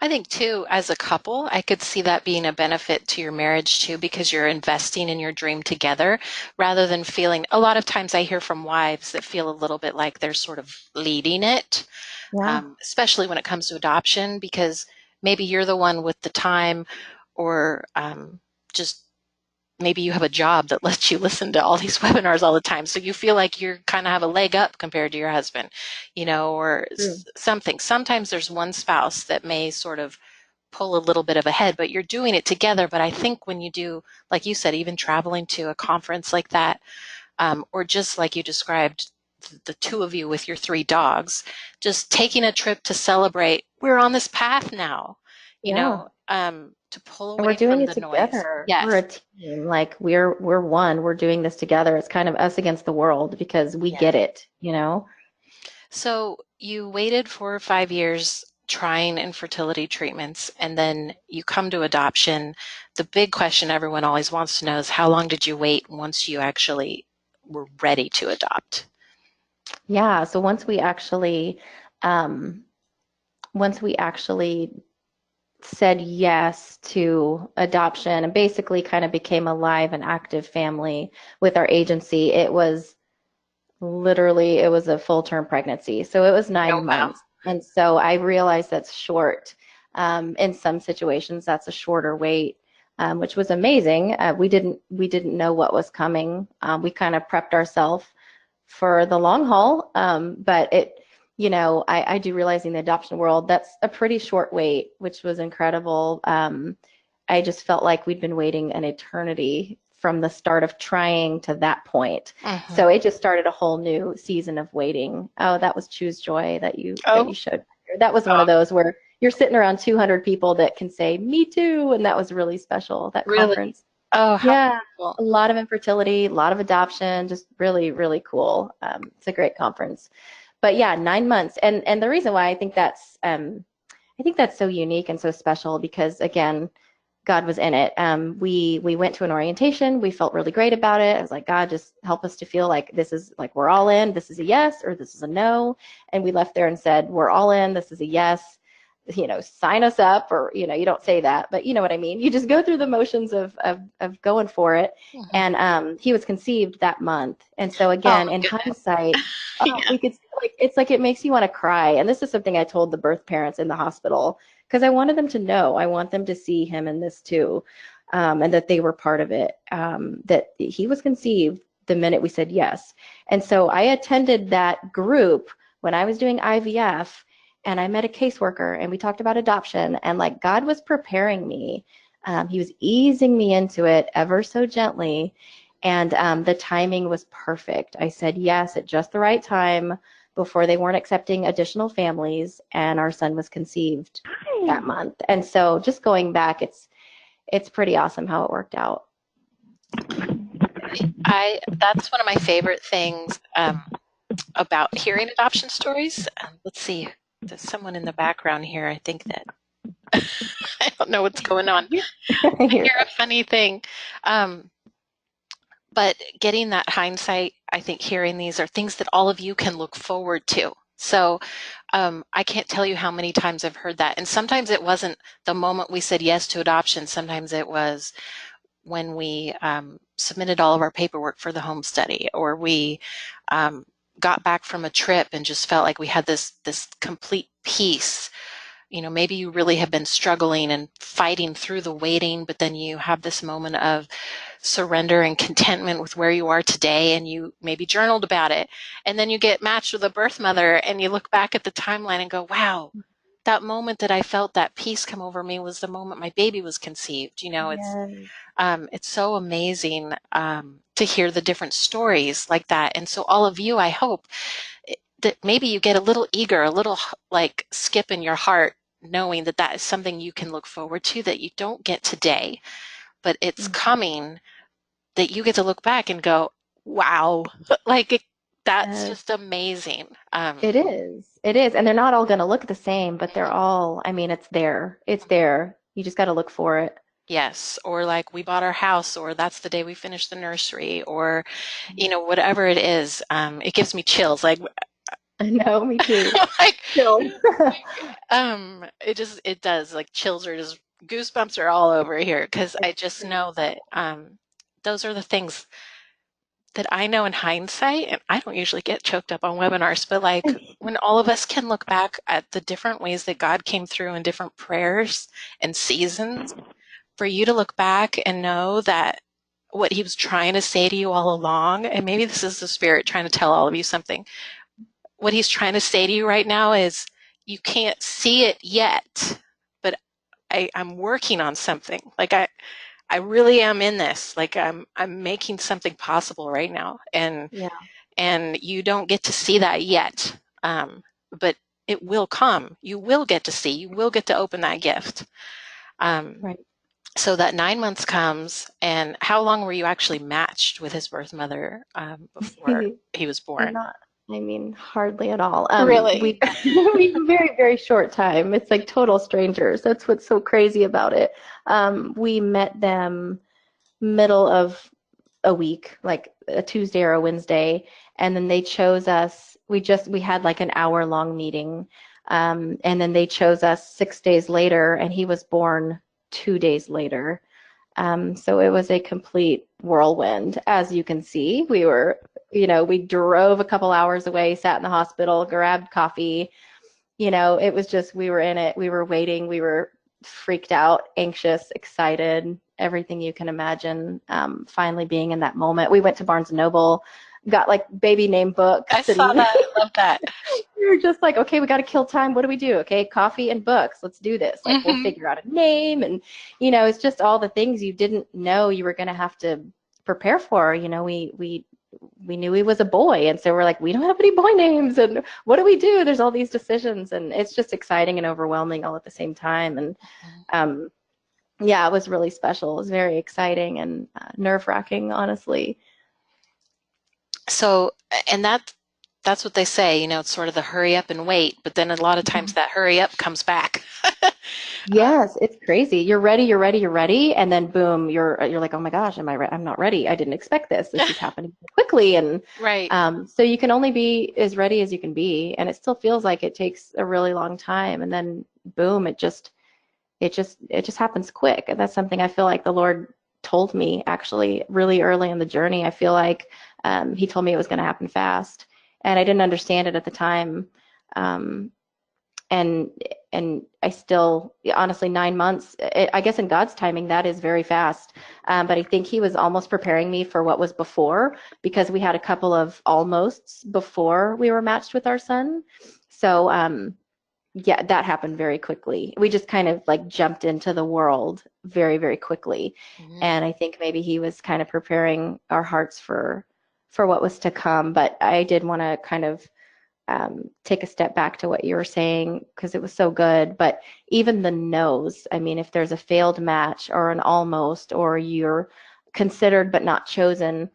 I think too, as a couple, I could see that being a benefit to your marriage too, because you're investing in your dream together rather than feeling, a lot of times I hear from wives that feel a little bit like they're sort of leading it, Yeah. especially when it comes to adoption, because maybe you're the one with the time or just maybe you have a job that lets you listen to all these webinars all the time. So you feel like you kind of have a leg up compared to your husband, or True. something. Sometimes there's one spouse that may sort of pull a little bit of ahead, but you're doing it together. But I think when you do, like you said, even traveling to a conference like that, or just like you described, the two of you with your three dogs, just taking a trip to celebrate, we're on this path now, Yeah. to pull And we're away doing from it the noise. together. We're Yes. a team. Like we're one. We're doing this together. It's kind of us against the world because we Yes. get it. So you waited for 5 years trying infertility treatments, and then you come to adoption. The big question everyone always wants to know is, how long did you wait once you actually were ready to adopt? Yeah, so um, once we actually said yes to adoption and basically kind of became a live and active family with our agency, it was a full term pregnancy. So it was Oh, nine wow. months. And so I realized that's short. In some situations, that's a shorter wait, which was amazing. We didn't know what was coming. We kind of prepped ourselves for the long haul. But I do realize in the adoption world, that's a pretty short wait, which was incredible. I just felt like we'd been waiting an eternity from the start of trying to that point. Hmm. So it just started a whole new season of waiting. Oh, that was Choose Joy that you Oh, showed. That was one of those where you're sitting around 200 people that can say me too, and that was really special. That really? conference. Oh, how Yeah, cool. a lot of infertility, a lot of adoption, just really, really cool. It's a great conference. But yeah, 9 months, and the reason why I think that's so unique and so special because again, God was in it. We went to an orientation. We felt really great about it. I was like, God, just help us to feel like this is like we're all in. This is a yes or this is a no. And we left there and said, we're all in. This is a yes. Sign us up, or you don't say that, but you know what I mean. You just go through the motions of going for it. Hmm. And he was conceived that month. And so Oh again, my in goodness. hindsight, Yeah. we could like it's like it makes you want to cry. And this is something I told the birth parents in the hospital because I wanted them to know. I want them to see him in this too, and that they were part of it. That he was conceived the minute we said yes. And so I attended that group when I was doing IVF, and I met a caseworker, and we talked about adoption, and like God was preparing me. He was easing me into it ever so gently. And the timing was perfect. I said yes at just the right time before they weren't accepting additional families, and our son was conceived that month. And so just going back, it's pretty awesome how it worked out. I That's one of my favorite things about hearing adoption stories. Let's see. There's someone in the background here. I think that I don't know what's going on. I I hear hear a funny thing. Um, but getting that hindsight, I think hearing these are things that all of you can look forward to. So I can't tell you how many times I've heard that. And sometimes it wasn't the moment we said yes to adoption. Sometimes it was when we submitted all of our paperwork for the home study, or we um, got back from a trip and just felt like we had this complete peace. Maybe you really have been struggling and fighting through the waiting, but then you have this moment of surrender and contentment with where you are today, and you maybe journaled about it, and then you get matched with a birth mother and you look back at the timeline and go, wow, that moment that I felt that peace come over me was the moment my baby was conceived. Yes. It's so amazing to hear the different stories like that. And so all of you, I hope that maybe you get a little eager, a little like skip in your heart, knowing that that is something you can look forward to that you don't get today, but it's coming, that you get to look back and go, wow, like that's Yes. just amazing. It is. It is. And they're not all going to look the same, but they're all, I mean, it's there. It's there. You just got to look for it. Yes, or like we bought our house, or that's the day we finished the nursery, or whatever it is. It gives me chills. Like, I know, me too. like Chills. it does. Like chills are just goosebumps are all over here because I just know that those are the things that I know in hindsight, and I don't usually get choked up on webinars, but like when all of us can look back at the different ways that God came through in different prayers and seasons, for you to look back and know that what he was trying to say to you all along, and maybe this is the Spirit trying to tell all of you something, what he's trying to say to you right now is, you can't see it yet, but I'm working on something. Like I really am in this. Like I'm making something possible right now, Yeah, and you don't get to see that yet, but it will come. You will get to see. You will get to open that gift. Um, right. so that 9 months comes, and how long were you actually matched with his birth mother before he was born? Not. I mean, hardly at all. Really? We very, very short time. It's like total strangers. That's what's so crazy about it. We met them middle of a week, like a Tuesday or a Wednesday, and then they chose us. We had like an hour long meeting, and then they chose us 6 days later, and he was born 2 days later. So it was a complete whirlwind. As you can see, we drove a couple hours away, sat in the hospital, grabbed coffee. It was just, we were in it. We were waiting. We were freaked out, anxious, excited, everything you can imagine. Finally being in that moment. We went to Barnes and Noble, got like baby name I books, saw and that. I love that. we were just like, okay, we got to kill time. What do we do? Okay, coffee and books. Let's do this. Like, we'll Hmm. figure out a name. And, it's just all the things you didn't know you were going to have to prepare for. We knew he was a boy. And so we're like, we don't have any boy names. And what do we do? There's all these decisions. And it's just exciting and overwhelming all at the same time. And um, yeah, it was really special. It was very exciting and nerve-wracking, honestly. So, and that's what they say, it's sort of the hurry up and wait, but then a lot of times that hurry up comes back. Yes, it's crazy. You're ready, you're ready, you're ready, and then boom, you're like, oh my gosh, I'm not ready. I didn't expect this. This is happening quickly, and Right. so you can only be as ready as you can be, and it still feels like it takes a really long time, and then boom, it just happens quick, and that's something I feel like the Lord told me actually really early in the journey. I feel like He told me it was going to happen fast, and I didn't understand it at the time. Um, and I still, honestly, 9 months, I guess in God's timing that is very fast, but I think he was almost preparing me for what was before, because we had a couple of almosts before we were matched with our son. So yeah, that happened very quickly. We just kind of like jumped into the world very, very quickly, Mhm. and I think maybe he was kind of preparing our hearts for what was to come. But I did want to kind of take a step back to what you were saying, because it was so good. But even the no's, I mean, if there's a failed match or an almost, or you're considered but not chosen,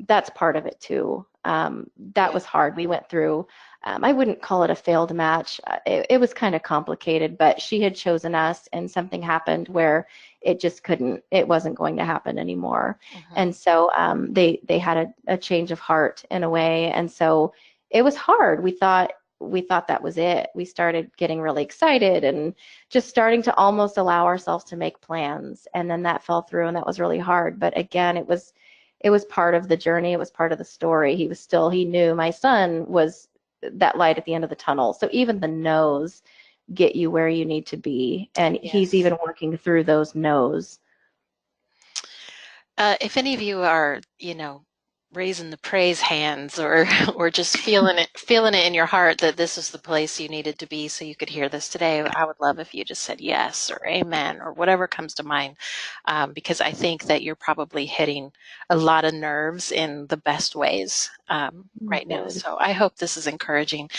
that's part of it too. That Yeah. was hard. We went through, I wouldn't call it a failed match. It was kind of complicated, but she had chosen us, and something happened where it wasn't going to happen anymore. Mhm. And so they had a change of heart in a way. And so it was hard. We thought that was it. We started getting really excited and just starting to almost allow ourselves to make plans. And then that fell through, and that was really hard. But again, it was part of the journey. It was part of the story. He knew my son was that light at the end of the tunnel. So even the no's get you where you need to be. And he's Yes. even working through those no's. If any of you are, raising the praise hands, or or just feeling it in your heart that this is the place you needed to be so you could hear this today, I would love if you just said yes or amen or whatever comes to mind, because I think that you're probably hitting a lot of nerves in the best ways right now. Good. So I hope this is encouraging.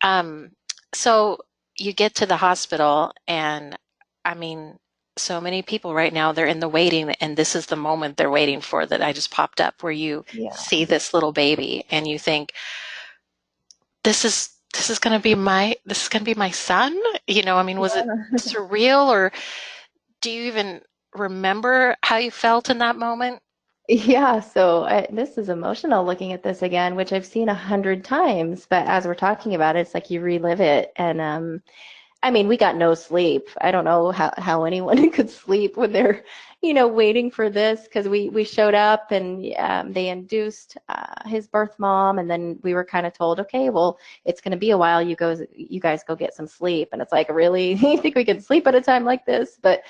Um, so you get to the hospital, and I mean, so many people right now, they're in the waiting, and this is the moment they're waiting for that I just popped up, where you Yeah. see this little baby and you think, this is going to be my son. I mean, was it Yeah. surreal, or do you even remember how you felt in that moment? Yeah, so this is emotional looking at this again, which I've seen 100 times, but as we're talking about it, it's like you relive it. And I mean, we got no sleep. I don't know how anyone could sleep when they're, waiting for this, because we showed up, and they induced his birth mom, and then we were kind of told, okay, well, it's going to be a while. You guys go get some sleep. And it's like, really? You think we can sleep at a time like this? But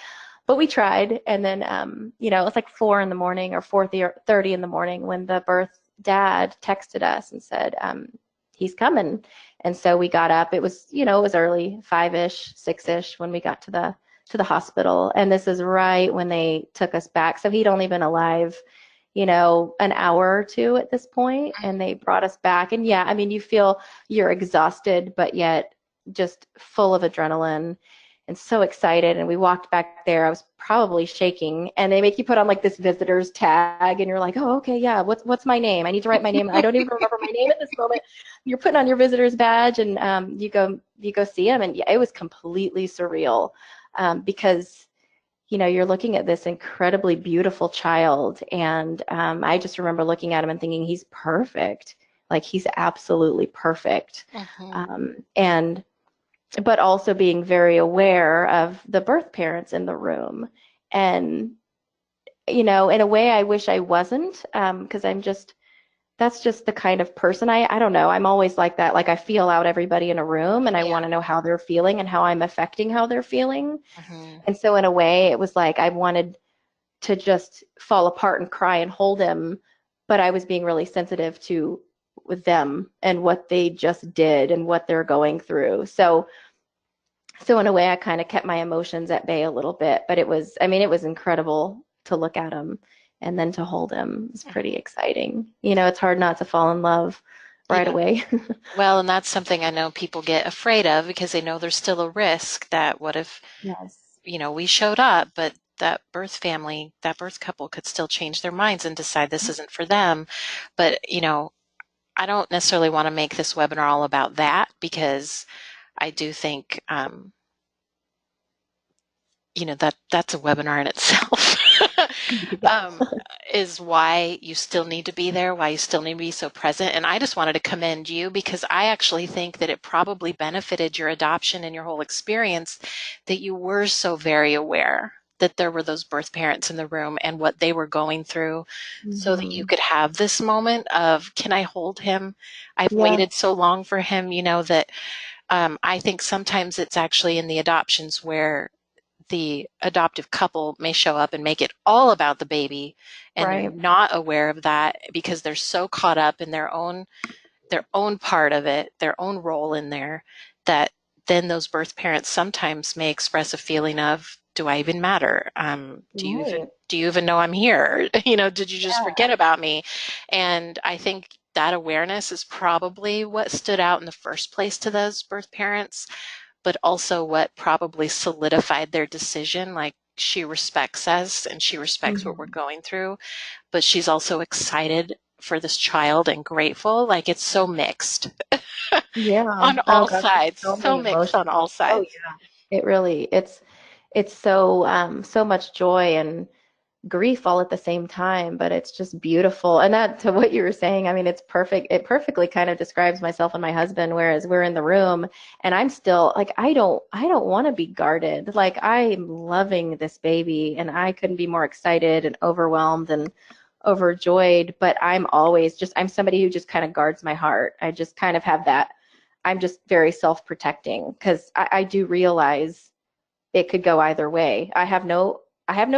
we tried. And then it was like 4 in the morning or 4:30 in the morning when the birth dad texted us and said, he's coming. And so we got up. It was early, 5-ish, 6-ish when we got to the hospital. And this is right when they took us back. So he'd only been alive, an hour or two at this point, and they brought us back. And yeah, I mean, you feel you're exhausted, but yet just full of adrenaline. and so excited. And we walked back there. I was probably shaking. And they make you put on like this visitor's tag, and you're like, oh, okay, yeah. What's my name? I need to write my name. I don't even remember my name at this moment. You're putting on your visitor's badge, and you go see him, and yeah, it was completely surreal, because you're looking at this incredibly beautiful child, and I just remember looking at him and thinking he's perfect, like he's absolutely perfect, Mhm. and but also being very aware of the birth parents in the room. And, in a way, I wish I wasn't, because that's just the kind of person I don't know. I'm always like that. Like I feel out everybody in a room and I Yeah. want to know how they're feeling and how I'm affecting how they're feeling. Mhm. And so in a way, it was like I wanted to just fall apart and cry and hold him, but I was being really sensitive to with them and what they just did and what they're going through. So in a way, I kind of kept my emotions at bay a little bit, but I mean, it was incredible to look at him and then to hold him. It's pretty Mhm. exciting. It's hard not to fall in love right Yeah. away. Well, and that's something I know people get afraid of because they know there's still a risk that what if, Yes. we showed up, but that birth family, that birth couple could still change their minds and decide this isn't for them. But, I don't necessarily want to make this webinar all about that because I do think, that's a webinar in itself. Yeah. um, is why you still need to be there, why you still need to be so present. And I just wanted to commend you because I actually think that it probably benefited your adoption and your whole experience that you were so very aware that there were those birth parents in the room and what they were going through so that you Hmm. could have this moment of, can I hold him? I've Yeah. waited so long for him, that I think sometimes it's actually in the adoptions where the adoptive couple may show up and make it all about the baby and they're Right. not aware of that because they're so caught up in their own part of it, their own role in there, that then those birth parents sometimes may express a feeling of, do I even matter? Right. Do you even know I'm here? Did you just Yeah. forget about me? And I think that awareness is probably what stood out in the first place to those birth parents, but also what probably solidified their decision. Like, she respects us and she respects what we're Hmm. going through, but she's also excited for this child and grateful. Like, it's so mixed Yeah. on Oh all gosh, there's sides, so so many mixed on all emotions. Oh sides. yeah. It really, it's so much joy and grief all at the same time, but it's just beautiful. And that, to what you were saying, I mean, it's perfect. It perfectly kind of describes myself and my husband, whereas we're in the room and I'm still like, I don't want to be guarded. Like I'm loving this baby and I couldn't be more excited and overwhelmed and overjoyed, but I'm somebody who just kind of guards my heart. I just kind of have that. I'm just very self-protecting because I do realize it could go either way. I have no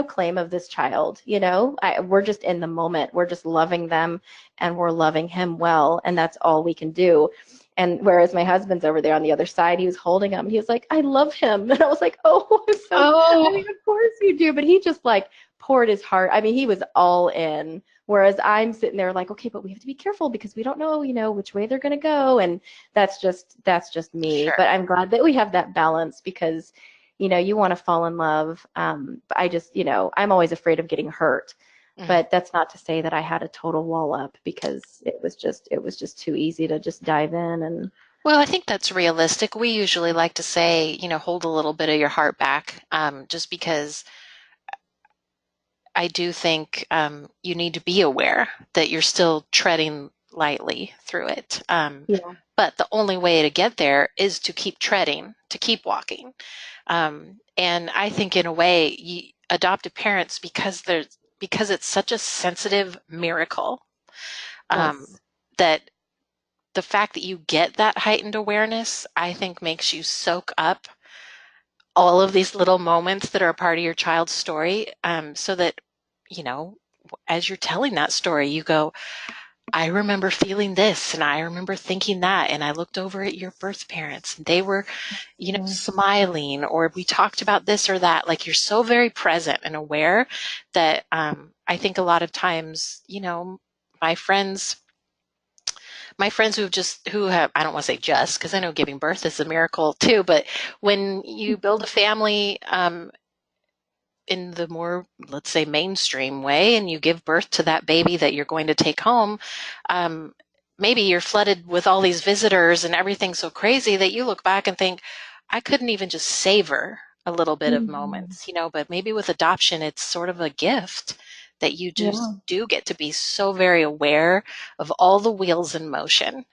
claim of this child, we're just in the moment. We're just loving them and we're loving him well, and that's all we can do. And whereas my husband's over there on the other side, he was holding him. He was like, I love him. And I was like, oh, I Oh, mean, of course you do. But he just like poured his heart. I mean, he was all in. Whereas I'm sitting there like, okay, but we have to be careful because we don't know, which way they're going to go. And that's just me. sure. But I'm glad that we have that balance because you want to fall in love. But I just, I'm always afraid of getting hurt. Mhm. But that's not to say that I had a total wall up because it was just too easy to just dive in and Well, I think that's realistic. We usually like to say, hold a little bit of your heart back, just because I do think you need to be aware that you're still treading lightly through it. yeah, But the only way to get there is to keep treading, to keep walking. And I think, in a way, adoptive parents, because it's such a sensitive miracle, yes, that the fact that you get that heightened awareness, I think, makes you soak up all of these little moments that are a part of your child's story, so that, you know, as you're telling that story, you go, I remember feeling this and I remember thinking that. And I looked over at your birth parents and they were, mhm, smiling, or we talked about this or that. Like, you're so very present and aware that I think a lot of times, my friends my friends who have, I don't want to say just, because I know giving birth is a miracle too, but when you build a family, in the more, let's say, mainstream way, and you give birth to that baby that you're going to take home, um, maybe you're flooded with all these visitors and everything's so crazy that you look back and think, I couldn't even just savor a little bit of Mhm. moments, but maybe with adoption, it's sort of a gift that you just Yeah. do get to be so very aware of all the wheels in motion.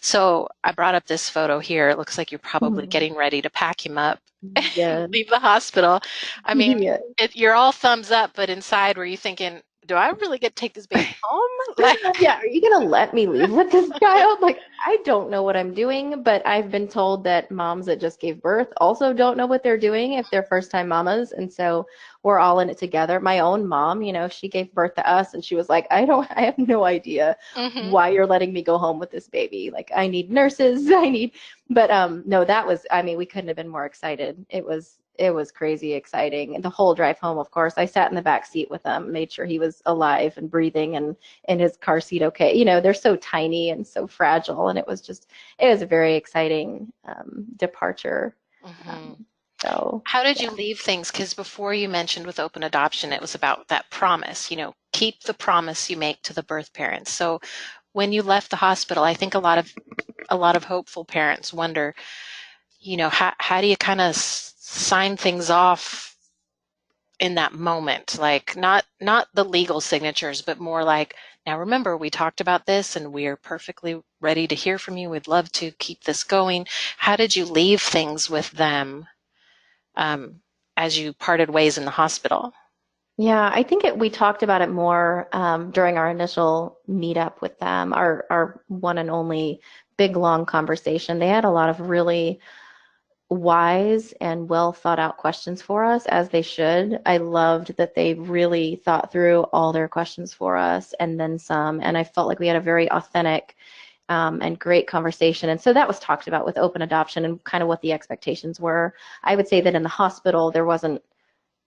So I brought up this photo here. It looks like you're probably Mhm. getting ready to pack him up and Yeah. leave the hospital. I mean, Yeah. you're all thumbs up, but inside were you thinking, do I really get to take this baby home? Like, Yeah, are you gonna let me leave with this child? Like, I don't know what I'm doing, but I've been told that moms that just gave birth also don't know what they're doing if they're first time mamas. And so we're all in it together. My own mom, she gave birth to us and she was like, I have no idea hmm why you're letting me go home with this baby. Like, I need nurses, but no, I mean, we couldn't have been more excited. It was crazy exciting. And the whole drive home, of course, I sat in the back seat with him, made sure he was alive and breathing and in his car seat okay. They're so tiny and so fragile, and it was a very exciting departure. hmm Um, so, How did you yeah. leave things? Because before you mentioned with open adoption, it was about that promise, keep the promise you make to the birth parents. So when you left the hospital, I think a lot of hopeful parents wonder, how do you kind of sign things off in that moment, like not the legal signatures, but more like, now remember we talked about this and we're perfectly ready to hear from you, we'd love to keep this going. How did you leave things with them, um, as you parted ways in the hospital? Yeah, I think we talked about it more during our initial meetup with them, our one and only big long conversation. They had a lot of really wise and well thought out questions for us, as they should. I loved that they really thought through all their questions for us and then some. And I felt like we had a very authentic and great conversation. And so that was talked about with open adoption and kind of what the expectations were. I would say that in the hospital, there wasn't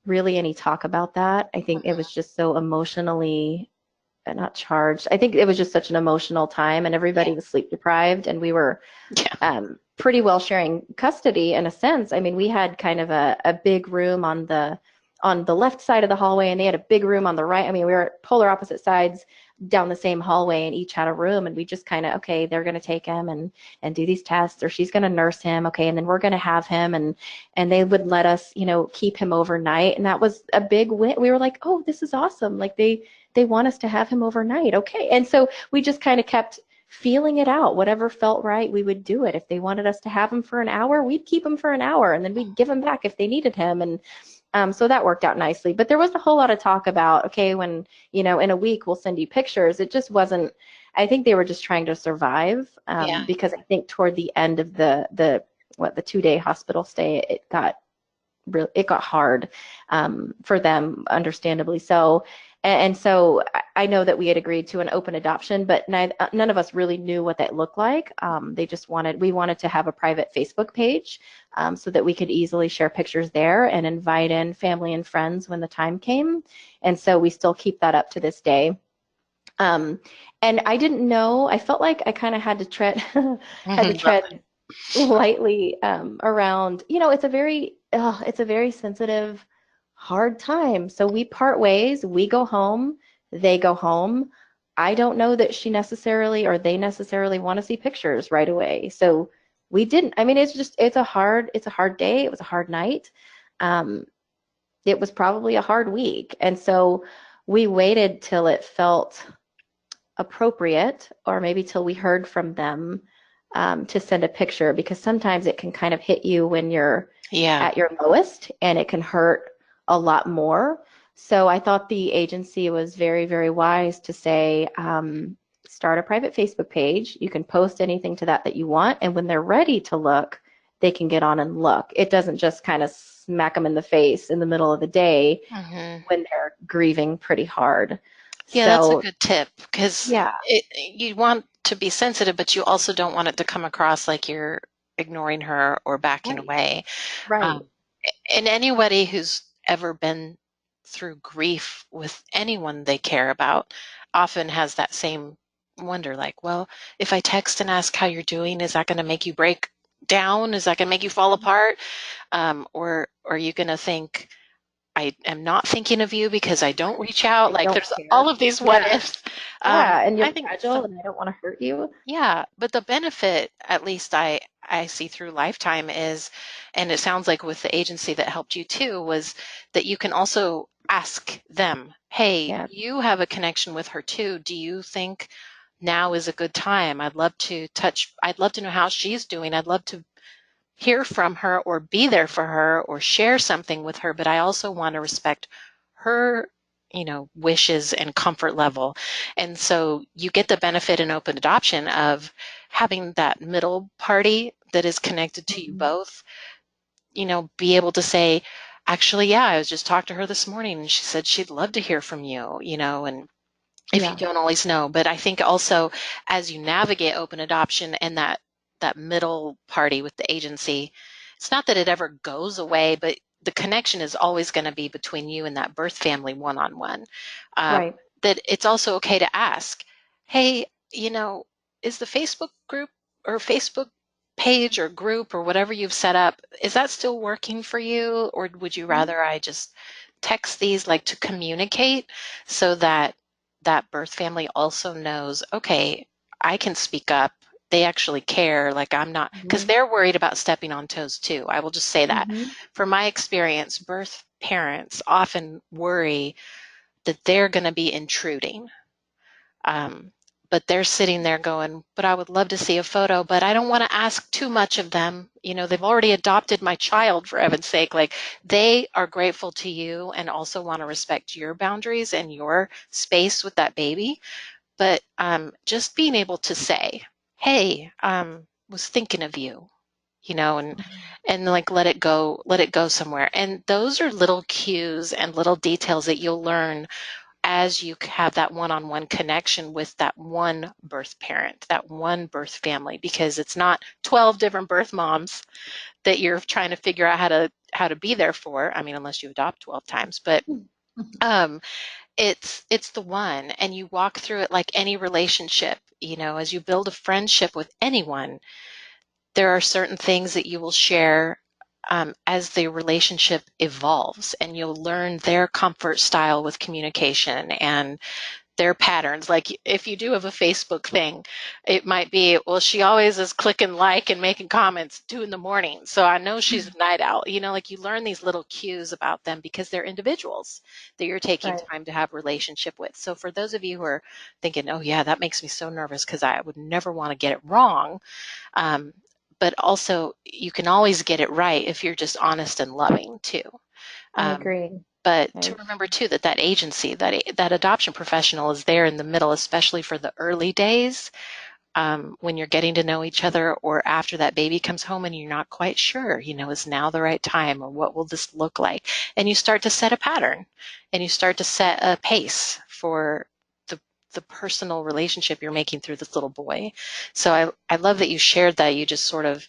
really any talk about that. I think it was just so emotionally not charged. I think it was just such an emotional time, and Yeah. everybody was sleep deprived, and we were Yeah. pretty well sharing custody in a sense. I mean, we had kind of a big room on the left side of the hallway, and they had a big room on the right. I mean, we were at polar opposite sides down the same hallway, and each had a room, and we just kind of, okay, they're going to take him and do these tests, or she's going to nurse him, okay, and then we're going to have him, and they would let us, keep him overnight, and that was a big win. We were like, oh, this is awesome. Like they want us to have him overnight, okay, and so we just kind of kept feeling it out. Whatever felt right, we would do it. If they wanted us to have him for an hour, we'd keep him for an hour, and then we'd give him back if they needed him. And so that worked out nicely. But there was a whole lot of talk about, okay, when, in a week we'll send you pictures. It just wasn't, I think they were just trying to survive Yeah. because I think toward the end of the 2-day hospital stay, it got hard for them, understandably so. And so I know that we had agreed to an open adoption, but none of us really knew what that looked like. We wanted to have a private Facebook page so that we could easily share pictures there and invite in family and friends when the time came. And so we still keep that up to this day. Um, and I didn't know, I felt like I kind of had to tread, had to Love tread lightly around, it's a very sensitive, hard time. So we part ways, we go home, they go home. I don't know that she necessarily or they necessarily want to see pictures right away. So we didn't. I mean, it's a hard day. It was a hard night. Um, it was probably a hard week. And so we waited till it felt appropriate, or maybe till we heard from them to send a picture, because sometimes it can kind of hit you when you're Yeah. at your lowest and it can hurt a lot more. So I thought the agency was very, very wise to say, start a private Facebook page. You can post anything to that you want. And when they're ready to look, they can get on and look. It doesn't just kind of smack them in the face in the middle of the day hmm when they're grieving pretty hard. Yeah, that's a So, good tip because yeah, you want to be sensitive, but you also don't want it to come across like you're ignoring her or backing right, away. right. Um, and anybody who's ever been through grief with anyone they care about often has that same wonder, like, well, if I text and ask how you're doing, is that going to make you break down? Is that going to make you fall apart? Or are you going to think, I am not thinking of you because I don't reach out? I Like, don't there's all care. of these what Yeah. ifs. Yeah. And you're I think fragile and I don't want to hurt you. yeah, but the benefit, at least I see through Lifetime is, and it sounds like with the agency that helped you too, was that you can also ask them, hey, Yeah. you have a connection with her too. Do you think now is a good time? I'd love to know how she's doing. I'd love to hear from her or be there for her or share something with her, but I also want to respect her, wishes and comfort level. And so you get the benefit in open adoption of having that middle party that is connected to you Mhm. both, be able to say, actually, yeah, I was just talking to her this morning and she said she'd love to hear from you, and if you Yeah. don't always know. But I think also as you navigate open adoption and that middle party with the agency, it's not that it ever goes away, but the connection is always going to be between you and that birth family one-on-one. Um, Right. that it's also okay to ask, hey, you know, is the Facebook group or Facebook page or group or whatever you've set up, is that still working for you? Or would you Mhm. rather I just text these, like, to communicate so that that birth family also knows, okay, I can speak up. They actually care. Like, I'm not, because Mhm. they're worried about stepping on toes too. I will just say that. Mhm. From my experience, birth parents often worry that they're going to be intruding. Um, but they're sitting there going, but I would love to see a photo, but I don't want to ask too much of them. They've already adopted my child, for heaven's sake. Like, they are grateful to you and also want to respect your boundaries and your space with that baby. But just being able to say, hey, was thinking of you, and like let it go somewhere. And those are little cues and little details that you'll learn as you have that one-on-one connection with that one birth parent, that one birth family, because it's not 12 different birth moms that you're trying to figure out how to be there for. I mean, unless you adopt 12 times, but Mhm. um, it's the one, and you walk through it like any relationship. As you build a friendship with anyone, there are certain things that you will share as the relationship evolves, and you'll learn their comfort style with communication and their patterns. Like, if you do have a Facebook thing, it might be, well, she always is clicking like and making comments 2 in the morning. So I know she's a night owl. Like, you learn these little cues about them because they're individuals that you're taking Right. time to have relationship with. So for those of you who are thinking, oh yeah, that makes me so nervous because I would never want to get it wrong. Um, but also you can always get it right if you're just honest and loving too. I Um, agree. but to I, remember too that agency, that adoption professional is there in the middle, especially for the early days, when you're getting to know each other, or after that baby comes home and you're not quite sure, is now the right time, or what will this look like? And you start to set a pattern, and you start to set a pace for the the personal relationship you're making through this little boy. So I love that you shared that you just sort of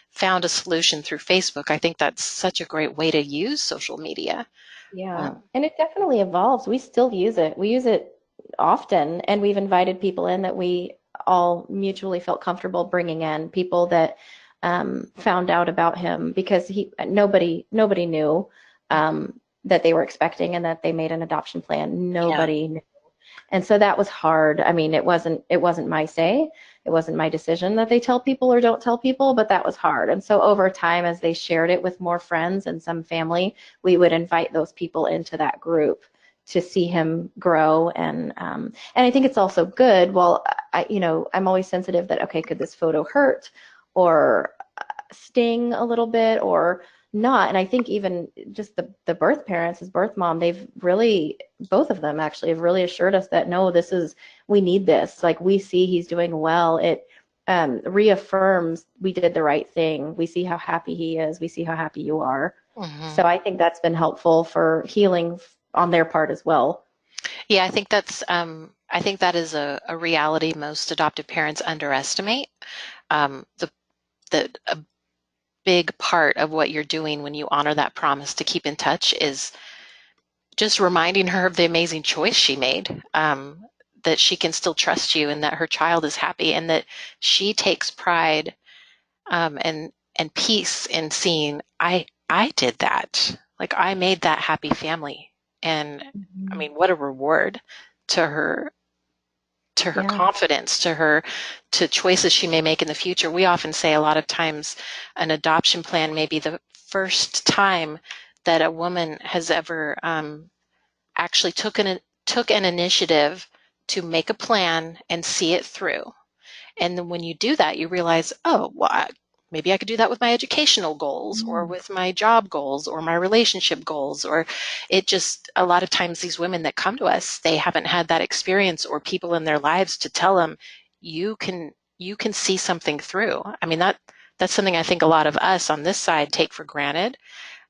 found a solution through Facebook. I think that's such a great way to use social media. yeah. Um, And it definitely evolves. We still use it. We use it often, and we've invited people in that we all mutually felt comfortable bringing in, people that found out about him because nobody knew that they were expecting and that they made an adoption plan. yeah. Nobody knew. And so that was hard. I mean, it wasn't my say. It wasn't my decision that they tell people or don't tell people, but that was hard. And so over time, as they shared it with more friends and some family, we would invite those people into that group to see him grow. And I think it's also good. Well, I'm always sensitive that, okay, could this photo hurt or sting a little bit or not? And I think even just the birth parents, his birth mom, they've really, both of them actually have really assured us that no, we need this. Like, we see he's doing well. It reaffirms we did the right thing. We see how happy he is. We see how happy you are. Hmm. So I think that's been helpful for healing on their part as well. Yeah, I think that is a reality most adoptive parents underestimate. A big part of what you're doing when you honor that promise to keep in touch is just reminding her of the amazing choice she made. that she can still trust you and that her child is happy and that she takes pride and peace in seeing I did that. Like I made that happy family. And I Mhm. mean, what a reward to her Yeah. confidence, to choices she may make in the future. We often say a lot of times an adoption plan may be the first time that a woman has ever actually took an initiative to make a plan and see it through. And then when you do that, you realize, oh, well, maybe I could do that with my educational goals or Mm. with my job goals or my relationship goals. Or it just, a lot of times, these women that come to us, they haven't had that experience or people in their lives to tell them, you can, you can see something through. I mean, that's something I think a lot of us on this side take for granted.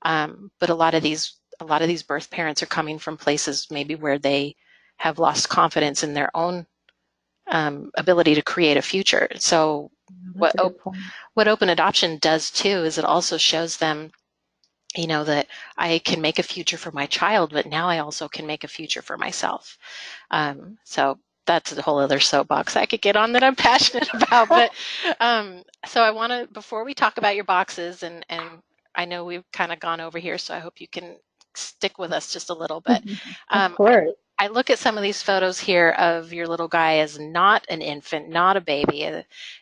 But a lot of these birth parents are coming from places maybe where they have lost confidence in their own ability to create a future. So what That's a good point. what open adoption does too is it also shows them, that I can make a future for my child, but now I also can make a future for myself. So that's a whole other soapbox I could get on that I'm passionate about. But so I want to, before we talk about your boxes, and I know we've kind of gone over here, so I hope you can stick with us just a little bit. Of Um, I, course. I look at some of these photos here of your little guy as not an infant, not a baby,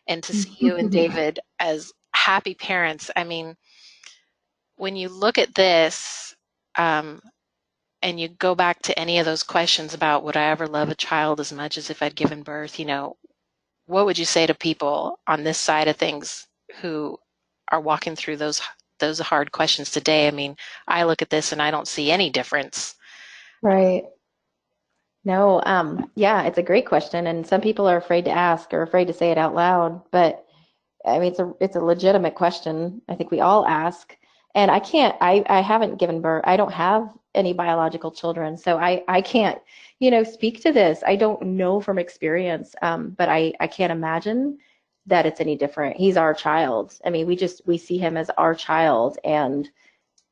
and to see you and David as happy parents. I mean, when you look at this, um, and you go back to any of those questions about would I ever love a child as much as if I'd given birth, what would you say to people on this side of things who are walking through those hard questions today? I mean, I look at this and I don't see any difference. Right. No, yeah, it's a great question, and some people are afraid to ask or afraid to say it out loud. But I mean, it's a legitimate question. I think we all ask, and I haven't given birth. I don't have any biological children, so I can't, speak to this. I don't know from experience, but I can't imagine that it's any different. He's our child. I mean, we see him as our child, and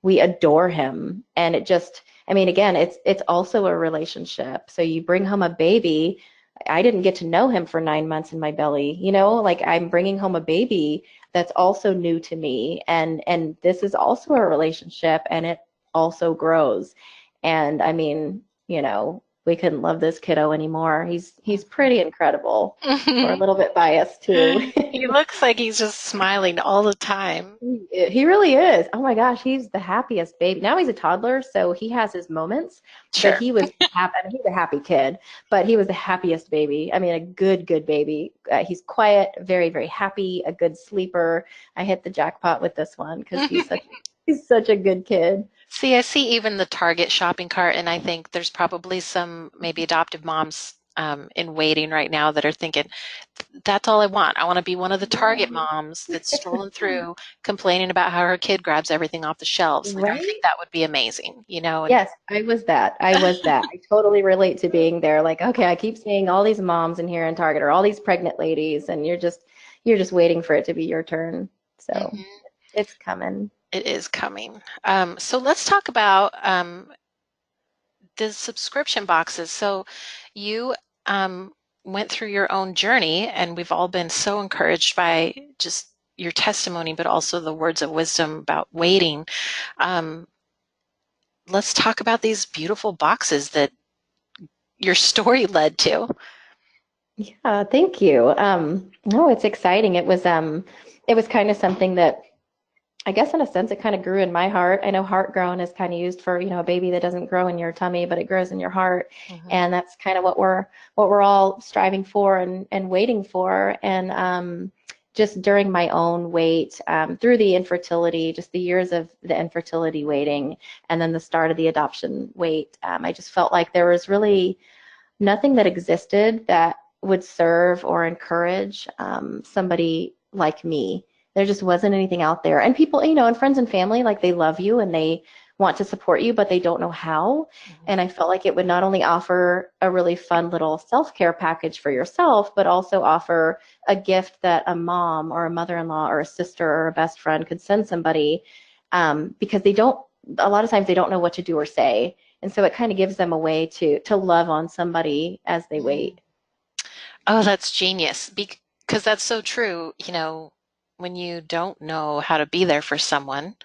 we adore him. And it just, I mean, again, it's also a relationship. So you bring home a baby. I didn't get to know him for 9 months in my belly, like I'm bringing home a baby that's also new to me. And this is also a relationship, and it also grows. And I mean, we couldn't love this kiddo anymore. He's pretty incredible. We're a little bit biased too. He looks like he's just smiling all the time. He really is. Oh my gosh, he's the happiest baby. Now he's a toddler, so he has his moments, but Sure. he was happy. I mean, he's a happy kid, but he was the happiest baby. I mean, a good baby. He's quiet, very, very happy, a good sleeper. I hit the jackpot with this one because he's such a good kid. See, I see even the Target shopping cart, and I think there's probably some maybe adoptive moms in waiting right now that are thinking, that's all I want. I want to be one of the Target Yeah. moms that's strolling through complaining about how her kid grabs everything off the shelves. Like, I think Right? that would be amazing. And Yes, I was that. I was that. I totally relate to being there. Like, okay, I keep seeing all these moms in here in Target or all these pregnant ladies, and you're just waiting for it to be your turn. So Mhm. it's coming. It is coming. So let's talk about the subscription boxes. So you um, went through your own journey, and we've all been so encouraged by just your testimony, but also the words of wisdom about waiting. Um, let's talk about these beautiful boxes that your story led to. Yeah, thank you. No, it's exciting. It was kind of something that I guess in a sense it kind of grew in my heart. I know HeartGrown is kind of used for, a baby that doesn't grow in your tummy, but it grows in your heart. Mhm. And that's kind of what we're all striving for and waiting for. And just during my own wait, through the infertility, just the years of the infertility waiting, and then the start of the adoption wait, I just felt like there was really nothing that existed that would serve or encourage somebody like me. There just wasn't anything out there. And people, and friends and family, like they love you and they want to support you, but they don't know how. Mhm. And I felt like it would not only offer a really fun little self-care package for yourself, but also offer a gift that a mom or a mother-in-law or a sister or a best friend could send somebody, because a lot of times they don't know what to do or say. And so it kind of gives them a way to love on somebody as they Mm. wait. Oh, that's genius. Because that's so true. You know, when you don't know how to be there for someone,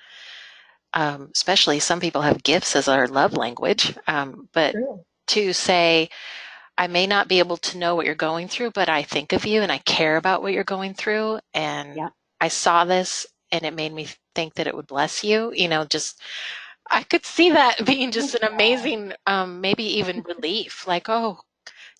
especially some people have gifts as our love language, but True. to say, I may not be able to know what you're going through, but I think of you and I care about what you're going through. And Yeah. I saw this and it made me think that it would bless you. You know, just I could see that being just an amazing, maybe even relief. Like, oh,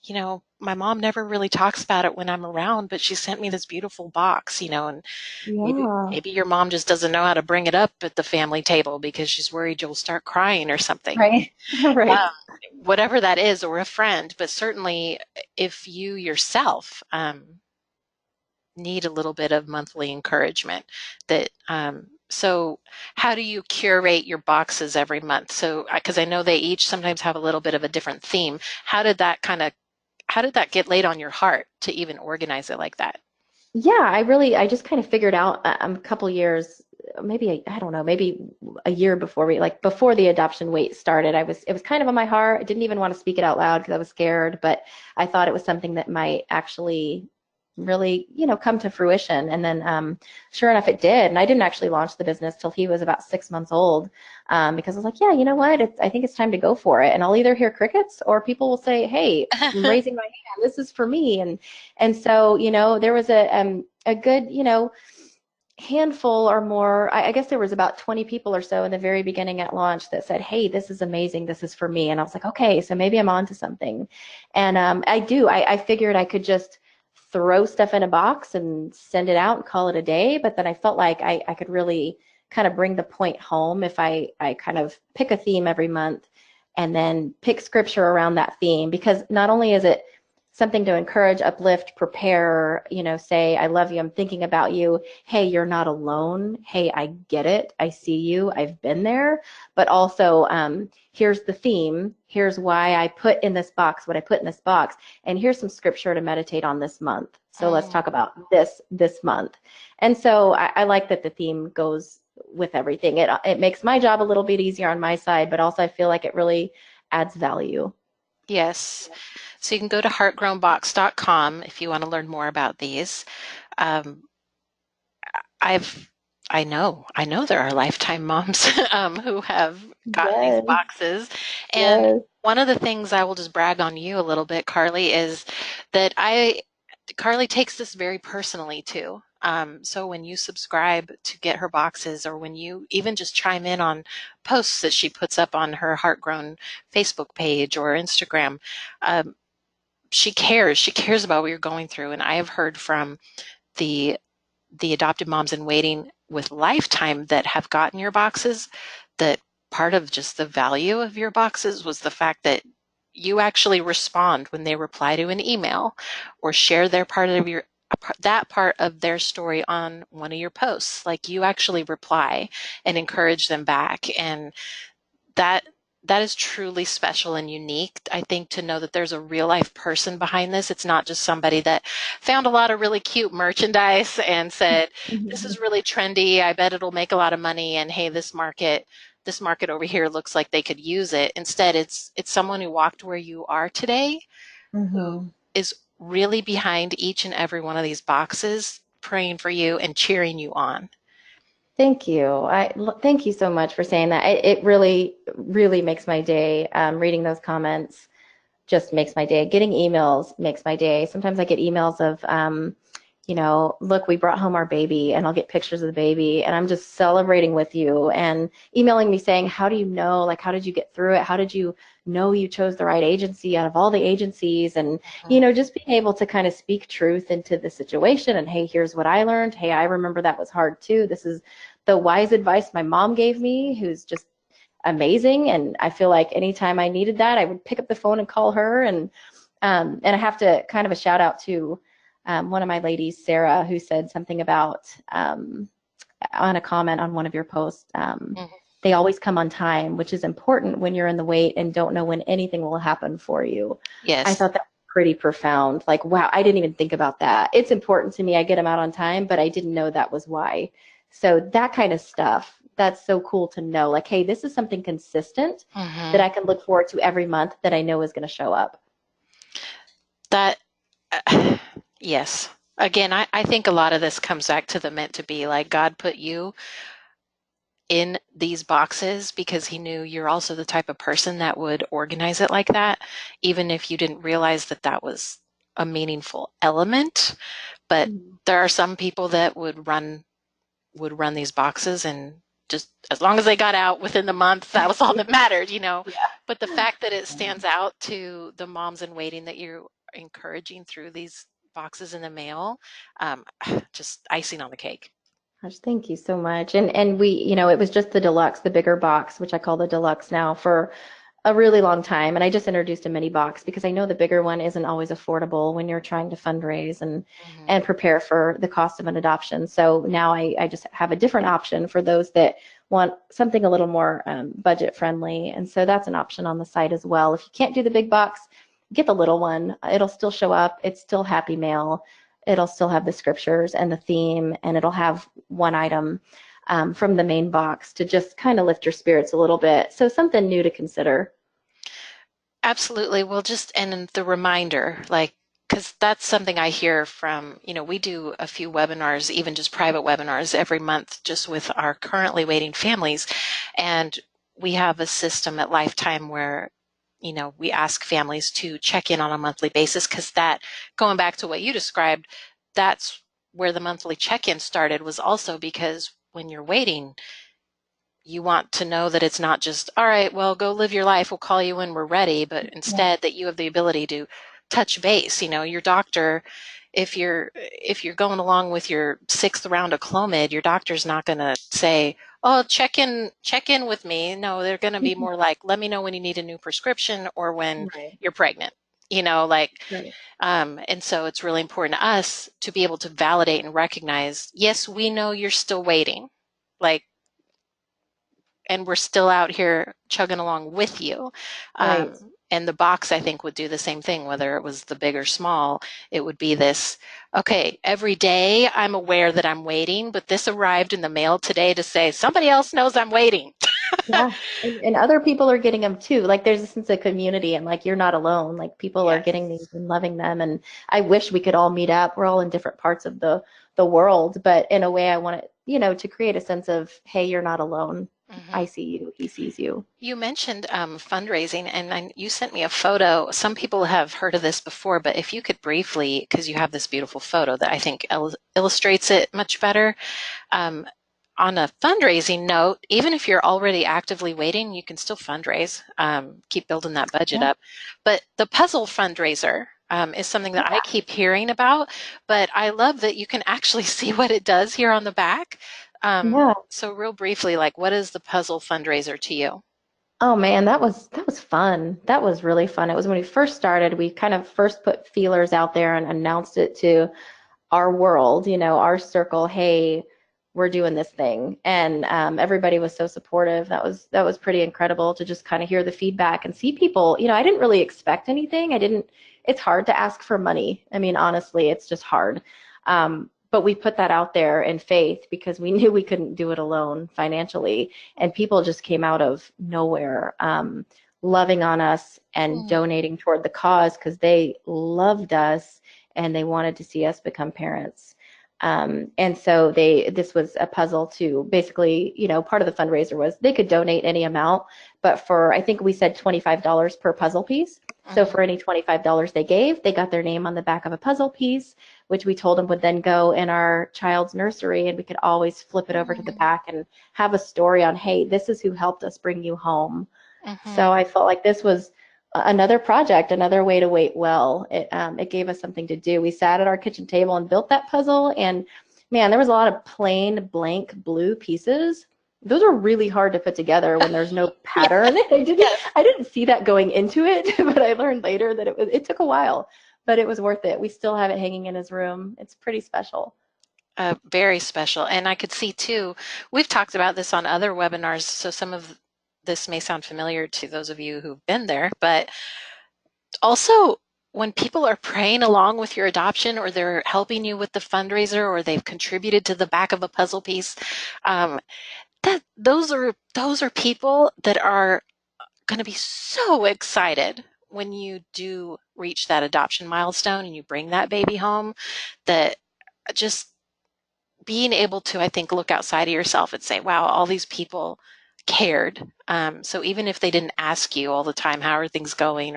you know, my mom never really talks about it when I'm around, but she sent me this beautiful box, you know, and Yeah. maybe your mom just doesn't know how to bring it up at the family table because she's worried you'll start crying or something. Right. Right. Um, whatever that is, or a friend, but certainly if you yourself need a little bit of monthly encouragement, that so how do you curate your boxes every month? So because I know they each sometimes have a little bit of a different theme. How did that get laid on your heart to even organize it like that? Yeah, I just kind of figured out a couple years, maybe I don't know, maybe a year before before the adoption wait started, it was kind of on my heart. I didn't even want to speak it out loud because I was scared, but I thought it was something that might actually really, come to fruition. And then, sure enough, it did. And I didn't actually launch the business till he was about 6 months old, because I was like, yeah, you know what? I think it's time to go for it. And I'll either hear crickets or people will say, hey, I'm raising my hand. This is for me. And so, there was a good, handful or more. I guess there was about 20 people or so in the very beginning at launch that said, hey, this is amazing. This is for me. And I was like, okay, so maybe I'm onto something. And I figured I could just throw stuff in a box and send it out and call it a day. But then I felt like I could really kind of bring the point home if I kind of pick a theme every month and then pick scripture around that theme, because not only is it something to encourage, uplift, prepare, say, I love you, I'm thinking about you. Hey, you're not alone. Hey, I get it. I see you. I've been there. But also, here's the theme. Here's why I put in this box what I put in this box. And here's some scripture to meditate on this month. So let's Mm, talk about this month. And so I like that the theme goes with everything. It makes my job a little bit easier on my side, but also I feel like it really adds value. yes. So you can go to heartgrownbox.com if you want to learn more about these. Um, I've I know there are lifetime moms who have gotten these Yes, boxes. And yes. one of the things I will just brag on you a little bit, Carly, is that Carly takes this very personally too. So when you subscribe to get her boxes, or when you even just chime in on posts that she puts up on her Heartgrown Facebook page or Instagram, um, she cares. She cares about what you're going through. And I have heard from the adopted moms in waiting with Lifetime that have gotten your boxes, that part of just the value of your boxes was the fact that you actually respond when they reply to an email or share their part of your that part of their story on one of your posts. Like, you actually reply and encourage them back, and that that is truly special and unique. I think, to know that there's a real life person behind this. It's not just somebody that found a lot of really cute merchandise and said, this Mhm. is really trendy, I bet it'll make a lot of money, and hey, this market over here looks like they could use it. Instead, it's someone who walked where you are today, who Mhm. is really behind each and every one of these boxes, praying for you and cheering you on. Thank you. Thank you so much for saying that. It really, really makes my day. Reading those comments just makes my day. Getting emails makes my day. Sometimes I get emails of, look, we brought home our baby, and I'll get pictures of the baby, and I'm just celebrating with you, and emailing me saying, how do you know? Like, how did you get through it? How did you know you chose the right agency out of all the agencies? And, Mhm. just being able to kind of speak truth into the situation. And hey, here's what I learned. Hey, I remember that was hard too. This is the wise advice my mom gave me, who's just amazing. And I feel like anytime I needed that, I would pick up the phone and call her. And I have to kind of a shout out to one of my ladies, Sarah, who said something about on a comment on one of your posts. Mhm. They always come on time, which is important when you're in the wait and don't know when anything will happen for you. I Yes. thought that was pretty profound. Like, wow, I didn't even think about that. It's important to me. I get them out on time, but I didn't know that was why. So that kind of stuff, that's so cool to know. Like, hey, this is something consistent that Mhm. I can look forward to every month that I know is going to show up. That Yes. Again, I think a lot of this comes back to the meant to be. Like God put you in these boxes because he knew you're also the type of person that would organize it like that, even if you didn't realize that that was a meaningful element. But Mhm. there are some people that would run these boxes and just as long as they got out within the month, that was all that mattered. Yeah. But the fact that it stands out to the moms in waiting that you're encouraging through these boxes in the mail, um, just icing on the cake. Gosh, thank you so much. And we, it was just the deluxe, the bigger box, which I call the deluxe now, for a really long time. And I just introduced a mini box because I know the bigger one isn't always affordable when you're trying to fundraise Hmm. and prepare for the cost of an adoption. So now I just have a different option for those that want something a little more budget friendly. And so that's an option on the site as well. If you can't do the big box, get the little one. It'll still show up. It's still happy mail. It'll still have the scriptures and the theme, and it'll have one item from the main box to just kind of lift your spirits a little bit. So something new to consider. Absolutely. Well, just and the reminder, like, because that's something I hear from, we do a few webinars, even just private webinars every month, just with our currently waiting families. And we have a system at Lifetime where, we ask families to check in on a monthly basis because that, going back to what you described, that's where the monthly check in started, was also because when you're waiting, you want to know that it's not just, all right, well, go live your life. We'll call you when we're ready, but Yeah. instead that you have the ability to touch base. Your doctor, if you're going along with your sixth round of Clomid, your doctor's not going to say, oh, check in with me. No, they're going to be more like, let me know when you need a new prescription or when Right. you're pregnant. Like, Right. and so it's really important to us to be able to validate and recognize, yes, we know you're still waiting. Like, and we're still out here chugging along with you. Right. And the box, I think, would do the same thing, whether it was the big or small. It would be this, okay, every day I'm aware that I'm waiting, but this arrived in the mail today to say somebody else knows I'm waiting. Yeah. And other people are getting them too. Like there's a sense of community and like you're not alone. Like people are getting these Yes. and loving them. And I wish we could all meet up. We're all in different parts of the world, but in a way I want it, to create a sense of, hey, you're not alone. I Hmm. see you. He sees you. You mentioned fundraising, and you sent me a photo. Some people have heard of this before, but if you could briefly, because you have this beautiful photo that I think illustrates it much better. Um, on a fundraising note, even if you're already actively waiting, you can still fundraise, keep building that budget Yeah. up. But the puzzle fundraiser is something that I keep hearing about, but I love that you can actually see what it does here on the back. Yeah. So real briefly, like what is the puzzle fundraiser to you? Oh man, that was fun. That was really fun. It was when we first started, we kind of first put feelers out there and announced it to our world, our circle, hey, we're doing this thing. And everybody was so supportive. That was pretty incredible to just kind of hear the feedback and see people, I didn't really expect anything. It's hard to ask for money. I mean, honestly, it's just hard. But we put that out there in faith because we knew we couldn't do it alone financially. And people just came out of nowhere, loving on us and Mm. donating toward the cause because they loved us and they wanted to see us become parents. And so this was a puzzle to basically, part of the fundraiser was they could donate any amount, but I think we said $25 per puzzle piece. So for Mhm. any $25 they gave, they got their name on the back of a puzzle piece, which we told them would then go in our child's nursery, and we could always flip it over to the Mhm. back and have a story on, hey, this is who helped us bring you home. Mhm. So I felt like this was another project, another way to wait well. It gave us something to do. We sat at our kitchen table and built that puzzle, and man, there was a lot of plain blank blue pieces. Those are really hard to put together when there's no Yeah. pattern. Yes. I didn't see that going into it, but I learned later that it took a while, but it was worth it. We still have it hanging in his room. It's pretty special. Very special. And I could see too, we've talked about this on other webinars, so some of this may sound familiar to those of you who've been there, but also when people are praying along with your adoption or they're helping you with the fundraiser or they've contributed to the back of a puzzle piece, um, that those are people that are going to be so excited when you do reach that adoption milestone and you bring that baby home, that just being able to, I think, look outside of yourself and say, wow, all these people cared. So even if they didn't ask you all the time, how are things going,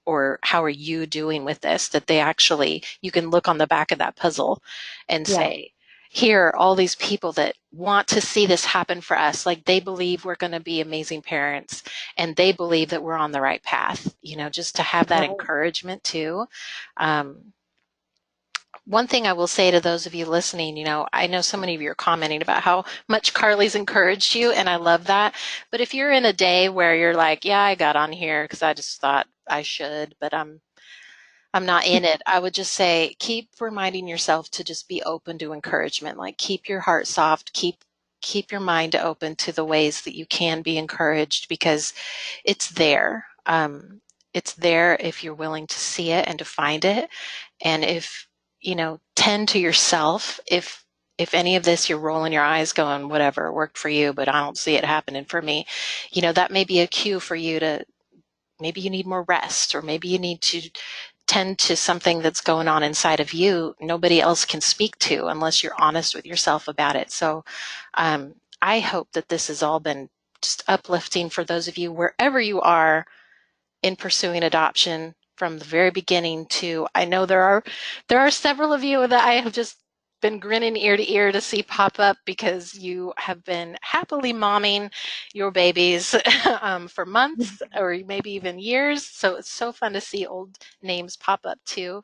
or how are you doing with this, that they actually, you can look on the back of that puzzle and Yeah. say, here are all these people that want to see this happen for us. Like, they believe we're going to be amazing parents, and they believe that we're on the right path, just to have that Right. encouragement too. Um, One thing I will say to those of you listening, I know so many of you are commenting about how much Carly's encouraged you, and I love that. But if you're in a day where you're like, yeah, I got on here because I just thought I should, but I'm not in it, I would just say keep reminding yourself to just be open to encouragement. Like, keep your heart soft, keep your mind open to the ways that you can be encouraged, because it's there. It's there if you're willing to see it and to find it. And if, tend to yourself. If any of this you're rolling your eyes going, whatever, it worked for you, but I don't see it happening for me, that may be a cue for you to, maybe you need more rest, or maybe you need to tend to something that's going on inside of you nobody else can speak to unless you're honest with yourself about it. So I hope that this has all been just uplifting for those of you wherever you are in pursuing adoption, from the very beginning to, I know there are several of you that I have just been grinning ear to ear to see pop up, because you have been happily momming your babies for months or maybe even years. So it's so fun to see old names pop up too,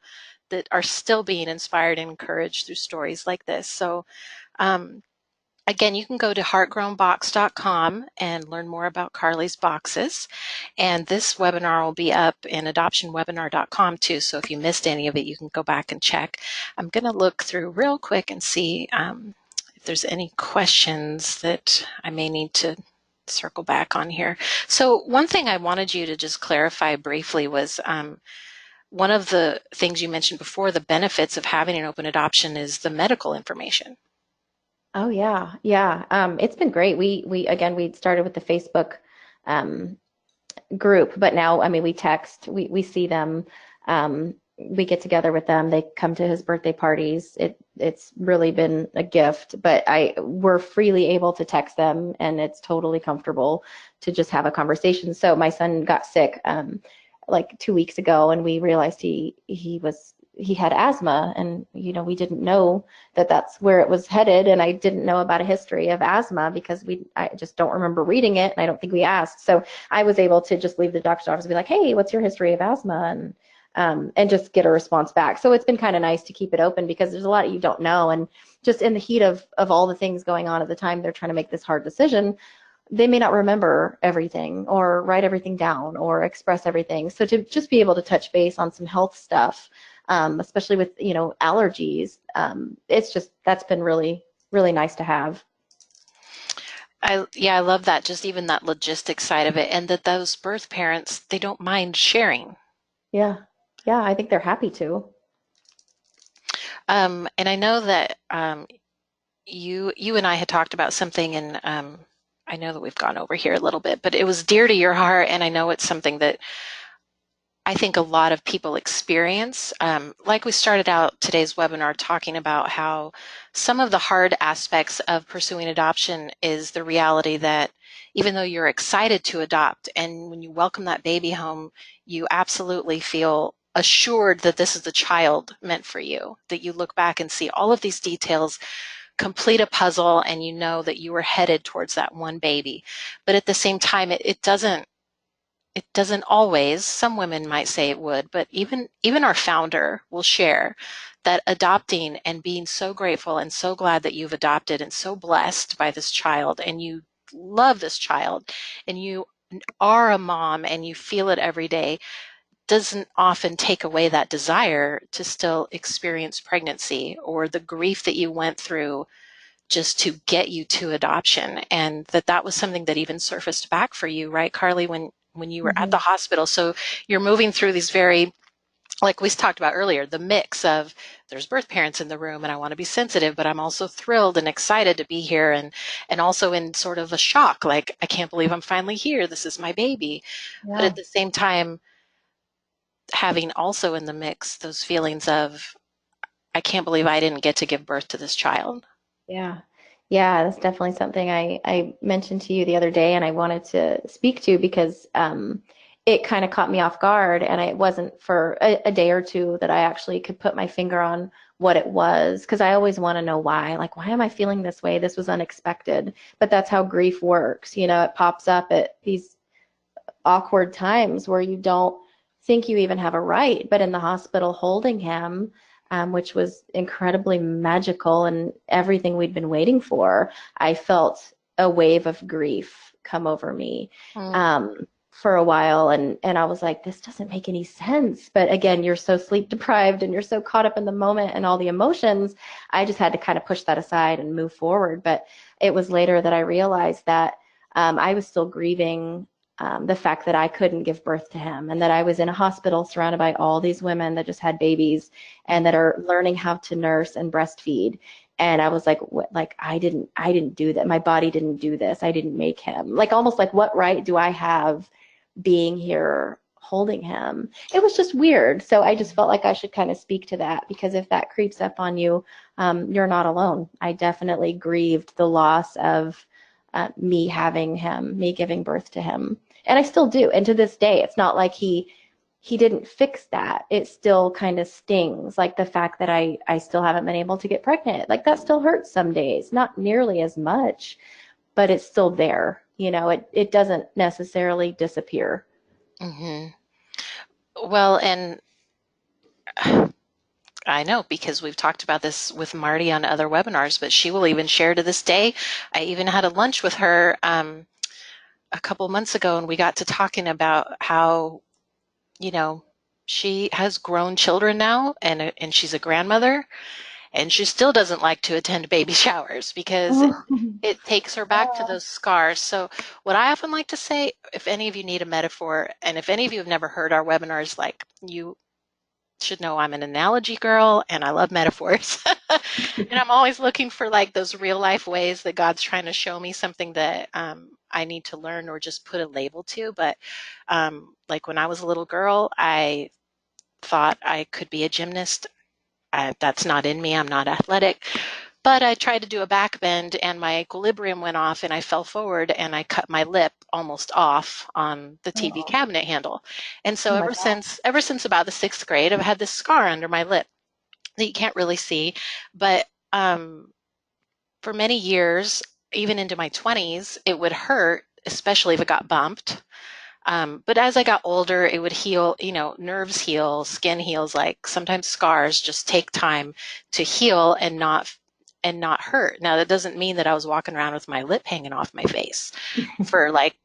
that are still being inspired and encouraged through stories like this. So um, again, you can go to heartgrownbox.com and learn more about Carly's boxes. And this webinar will be up in adoptionwebinar.com too. So if you missed any of it, you can go back and check. I'm going to look through real quick and see if there's any questions that I may need to circle back on here. So one thing I wanted you to just clarify briefly was one of the things you mentioned before, the benefits of having an open adoption, is the medical information. Oh yeah, yeah. It's been great. We again we started with the Facebook um, group, but now I mean we text, we see them, we get together with them. They come to his birthday parties. It's really been a gift. But we're freely able to text them, and it's totally comfortable to just have a conversation. So my son got sick like 2 weeks ago, and we realized he had asthma, and we didn't know that that's where it was headed, and I didn't know about a history of asthma because I just don't remember reading it, and I don't think we asked. So I was able to just leave the doctor's office and be like, hey, what's your history of asthma? And just get a response back. So it's been kind of nice to keep it open, because there's a lot you don't know, and just in the heat of all the things going on at the time, they're trying to make this hard decision. They may not remember everything or write everything down or express everything. So to just be able to touch base on some health stuff, especially with allergies, that's been really, really nice to have. I love that, just even that logistic side of it, and that those birth parents, they don't mind sharing. Yeah, yeah, I think they're happy to. And I know that you and I had talked about something, and I know that we've gone over here a little bit, but it was dear to your heart, and I know it's something that I think a lot of people experience. Like, we started out today's webinar talking about how some of the hard aspects of pursuing adoption is the reality that even though you're excited to adopt, and when you welcome that baby home, you absolutely feel assured that this is the child meant for you, that you look back and see all of these details complete a puzzle, and you know that you were headed towards that one baby. But at the same time, it doesn't always. Some women might say it would, but even our founder will share that adopting and being so grateful and so glad that you've adopted and so blessed by this child, and you love this child, and you are a mom and you feel it every day, doesn't often take away that desire to still experience pregnancy or the grief that you went through just to get you to adoption. And that was something that even surfaced back for you, right, Carly, when you were at Mm-hmm. the hospital. So you're moving through these very, like we talked about earlier, the mix of, there's birth parents in the room and I want to be sensitive, but I'm also thrilled and excited to be here, and also in sort of a shock, like, I can't believe I'm finally here. This is my baby. But Yeah. at the same time, having also in the mix those feelings of, I can't believe I didn't get to give birth to this child. Yeah. Yeah, that's definitely something I mentioned to you the other day and I wanted to speak to because it kind of caught me off guard and it wasn't for a day or two that I actually could put my finger on what it was because I always want to know why. Like, why am I feeling this way? This was unexpected. But that's how grief works. You know, it pops up at these awkward times where you don't think you even have a right. But in the hospital holding him, which was incredibly magical and everything we'd been waiting for, I felt a wave of grief come over me Mm. for a while. And I was like, this doesn't make any sense. But again, you're so sleep deprived and you're so caught up in the moment and all the emotions. I just had to kind of push that aside and move forward. But it was later that I realized that I was still grieving the fact that I couldn't give birth to him and that I was in a hospital surrounded by all these women that just had babies and that are learning how to nurse and breastfeed. And I was like, what, like I didn't do that. My body didn't do this. I didn't make him. Like almost like what right do I have being here holding him? It was just weird. So I just felt like I should kind of speak to that because if that creeps up on you, you're not alone. I definitely grieved the loss of me having him, me giving birth to him. And I still do. And to this day, it's not like he didn't fix that. It still kind of stings, like the fact that I still haven't been able to get pregnant. Like that still hurts some days, not nearly as much, but it's still there. You know, it doesn't necessarily disappear. Hmm. Well, and I know because we've talked about this with Marty on other webinars, but she will even share to this day. I even had a lunch with her a couple months ago, and we got to talking about how, you know, she has grown children now, and she's a grandmother, and she still doesn't like to attend baby showers because it takes her back to those scars. So, what I often like to say, if any of you need a metaphor, and if any of you have never heard our webinars, like you should know I'm an analogy girl and I love metaphors. And I'm always looking for like those real life ways that God's trying to show me something that I need to learn or just put a label to. But like when I was a little girl, I thought I could be a gymnast. That's not in me. I'm not athletic. But I tried to do a back bend and my equilibrium went off and I fell forward and I cut my lip almost off on the TV Oh, cabinet handle. And so oh my God. ever since about the sixth grade, I've had this scar under my lip that you can't really see. But for many years, even into my 20s, it would hurt, especially if it got bumped. But as I got older, it would heal, nerves heal, skin heals, like sometimes scars just take time to heal and not hurt. Now that doesn't mean that I was walking around with my lip hanging off my face for like,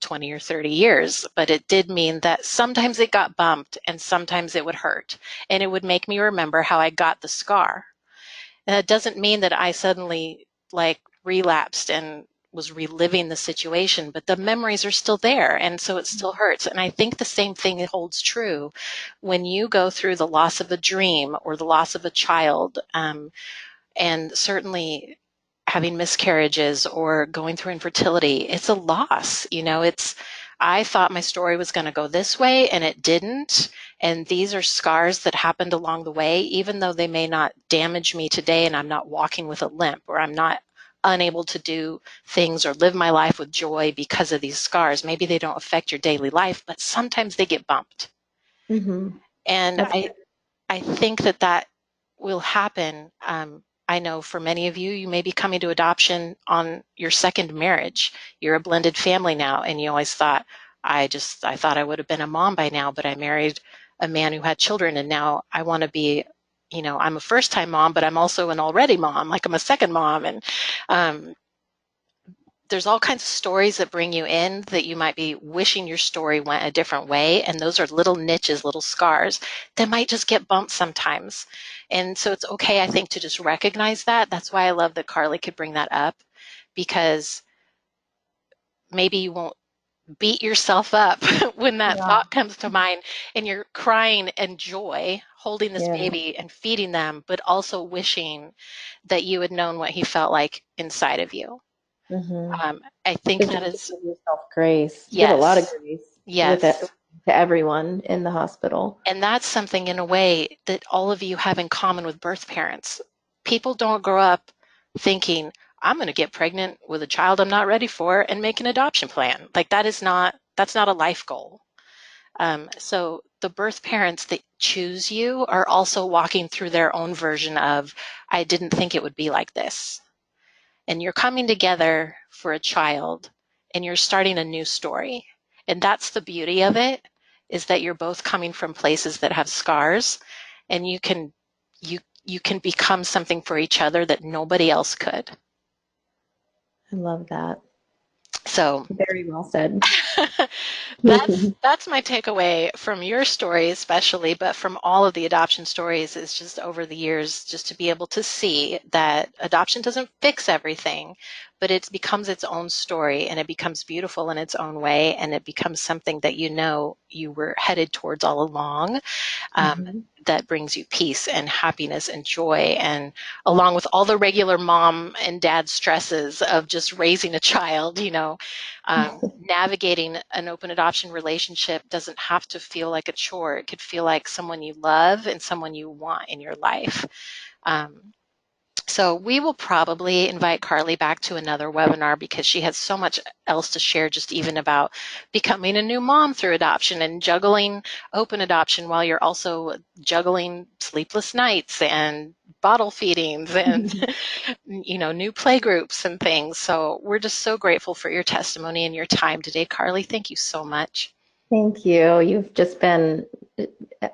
20 or 30 years, but it did mean that sometimes it got bumped and sometimes it would hurt and it would make me remember how I got the scar. And that doesn't mean that I suddenly like relapsed and was reliving the situation, but the memories are still there. And so it still hurts. And I think the same thing holds true when you go through the loss of a dream or the loss of a child. And certainly having miscarriages or going through infertility, it's a loss. I thought my story was going to go this way and it didn't. And these are scars that happened along the way, even though they may not damage me today and I'm not walking with a limp or I'm not unable to do things or live my life with joy because of these scars. Maybe they don't affect your daily life, but sometimes they get bumped. Mm-hmm. And That's I think that will happen. I know for many of you, you may be coming to adoption on your second marriage. You're a blended family now, and you always thought, I thought I would have been a mom by now, but I married a man who had children, and now I want to be, I'm a first time mom, but I'm also an already mom, like I'm a second mom. And um, there's all kinds of stories that bring you in that you might be wishing your story went a different way. And those are little niches, little scars that might just get bumped sometimes. And so it's okay, I think, to just recognize that. That's why I love that Carly could bring that up because maybe you won't beat yourself up when that yeah, thought comes to mind and you're crying in joy holding this yeah. baby and feeding them, but also wishing that you had known what he felt like inside of you. Mm-hmm. I think So that just to is give yourself grace, give a lot of yes. grace with Yes. it. to everyone in the hospital. And that's something in a way that all of you have in common with birth parents. People don't grow up thinking, I'm going to get pregnant with a child I'm not ready for and make an adoption plan. Like that's not a life goal. So the birth parents that choose you are also walking through their own version of, I didn't think it would be like this. And you're coming together for a child and you're starting a new story. And that's the beauty of it, is that you're both coming from places that have scars, and you can become something for each other that nobody else could. I love that. So Very well said. that's my takeaway from your story especially, but from all of the adoption stories is just over the years, just to be able to see that adoption doesn't fix everything, but it becomes its own story, and it becomes beautiful in its own way, and it becomes something that you know you were headed towards all along, Mhm. that brings you peace and happiness and joy, and along with all the regular mom and dad stresses of just raising a child, navigating an open adoption relationship doesn't have to feel like a chore. It could feel like someone you love and someone you want in your life. um, so we will probably invite Carly back to another webinar, because she has so much else to share, just even about becoming a new mom through adoption and juggling open adoption while you're also juggling sleepless nights and bottle feedings and new play groups and things. So we're just so grateful for your testimony and your time today, Carly. Thank you so much. Thank you. You've just been,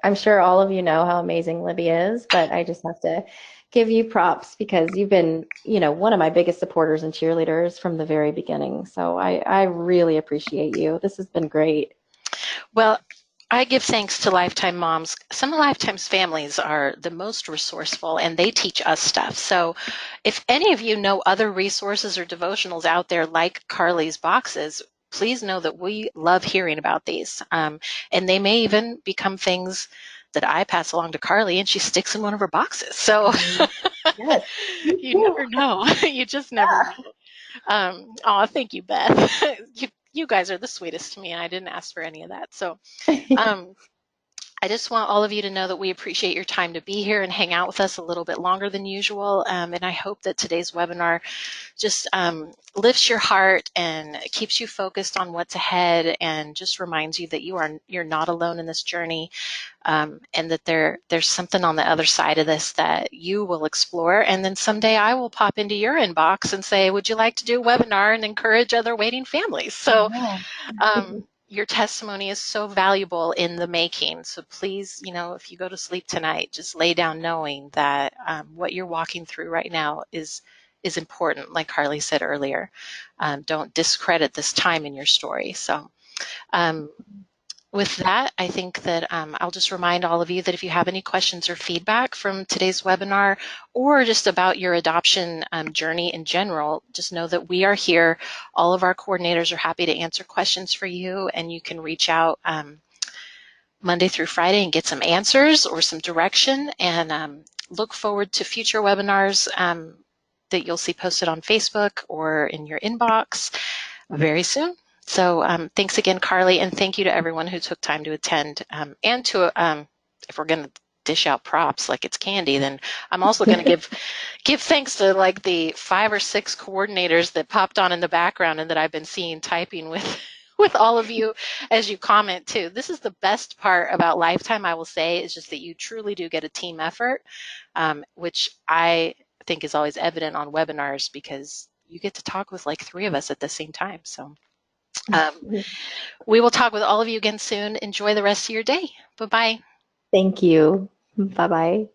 I'm sure all of you know how amazing Libby is, but I just have to give you props because you've been, one of my biggest supporters and cheerleaders from the very beginning. So I really appreciate you. This has been great. Well, I give thanks to Lifetime moms. Some of Lifetime's families are the most resourceful, and they teach us stuff. So if any of you know other resources or devotionals out there like Carly's boxes, please know that we love hearing about these. And they may even become things that I pass along to Carly and she sticks in one of her boxes. So Yes. Me you too. never know. You just never know. Oh, thank you, Beth. You guys are the sweetest to me. I didn't ask for any of that. So um, I just want all of you to know that we appreciate your time to be here and hang out with us a little bit longer than usual. And I hope that today's webinar just lifts your heart and keeps you focused on what's ahead, and just reminds you that you're not alone in this journey, and that there's something on the other side of this that you will explore. And then someday I will pop into your inbox and say, would you like to do a webinar and encourage other waiting families? So Yeah. your testimony is so valuable in the making. So please, if you go to sleep tonight, just lay down knowing that what you're walking through right now is important. Like Harley said earlier, don't discredit this time in your story. So um, with that, I think that I'll just remind all of you that if you have any questions or feedback from today's webinar, or just about your adoption journey in general, just know that we are here. All of our coordinators are happy to answer questions for you, and you can reach out Monday through Friday and get some answers or some direction, and look forward to future webinars that you'll see posted on Facebook or in your inbox very soon. So thanks again, Carly, and thank you to everyone who took time to attend. And to, if we're going to dish out props like it's candy, then I'm also going to give thanks to like the 5 or 6 coordinators that popped on in the background and that I've been seeing typing with with all of you as you comment too. This is the best part about Lifetime, I will say, is just that you truly do get a team effort, which I think is always evident on webinars, because you get to talk with like 3 of us at the same time. So we will talk with all of you again soon. Enjoy the rest of your day. Bye-bye. Thank you. Bye bye.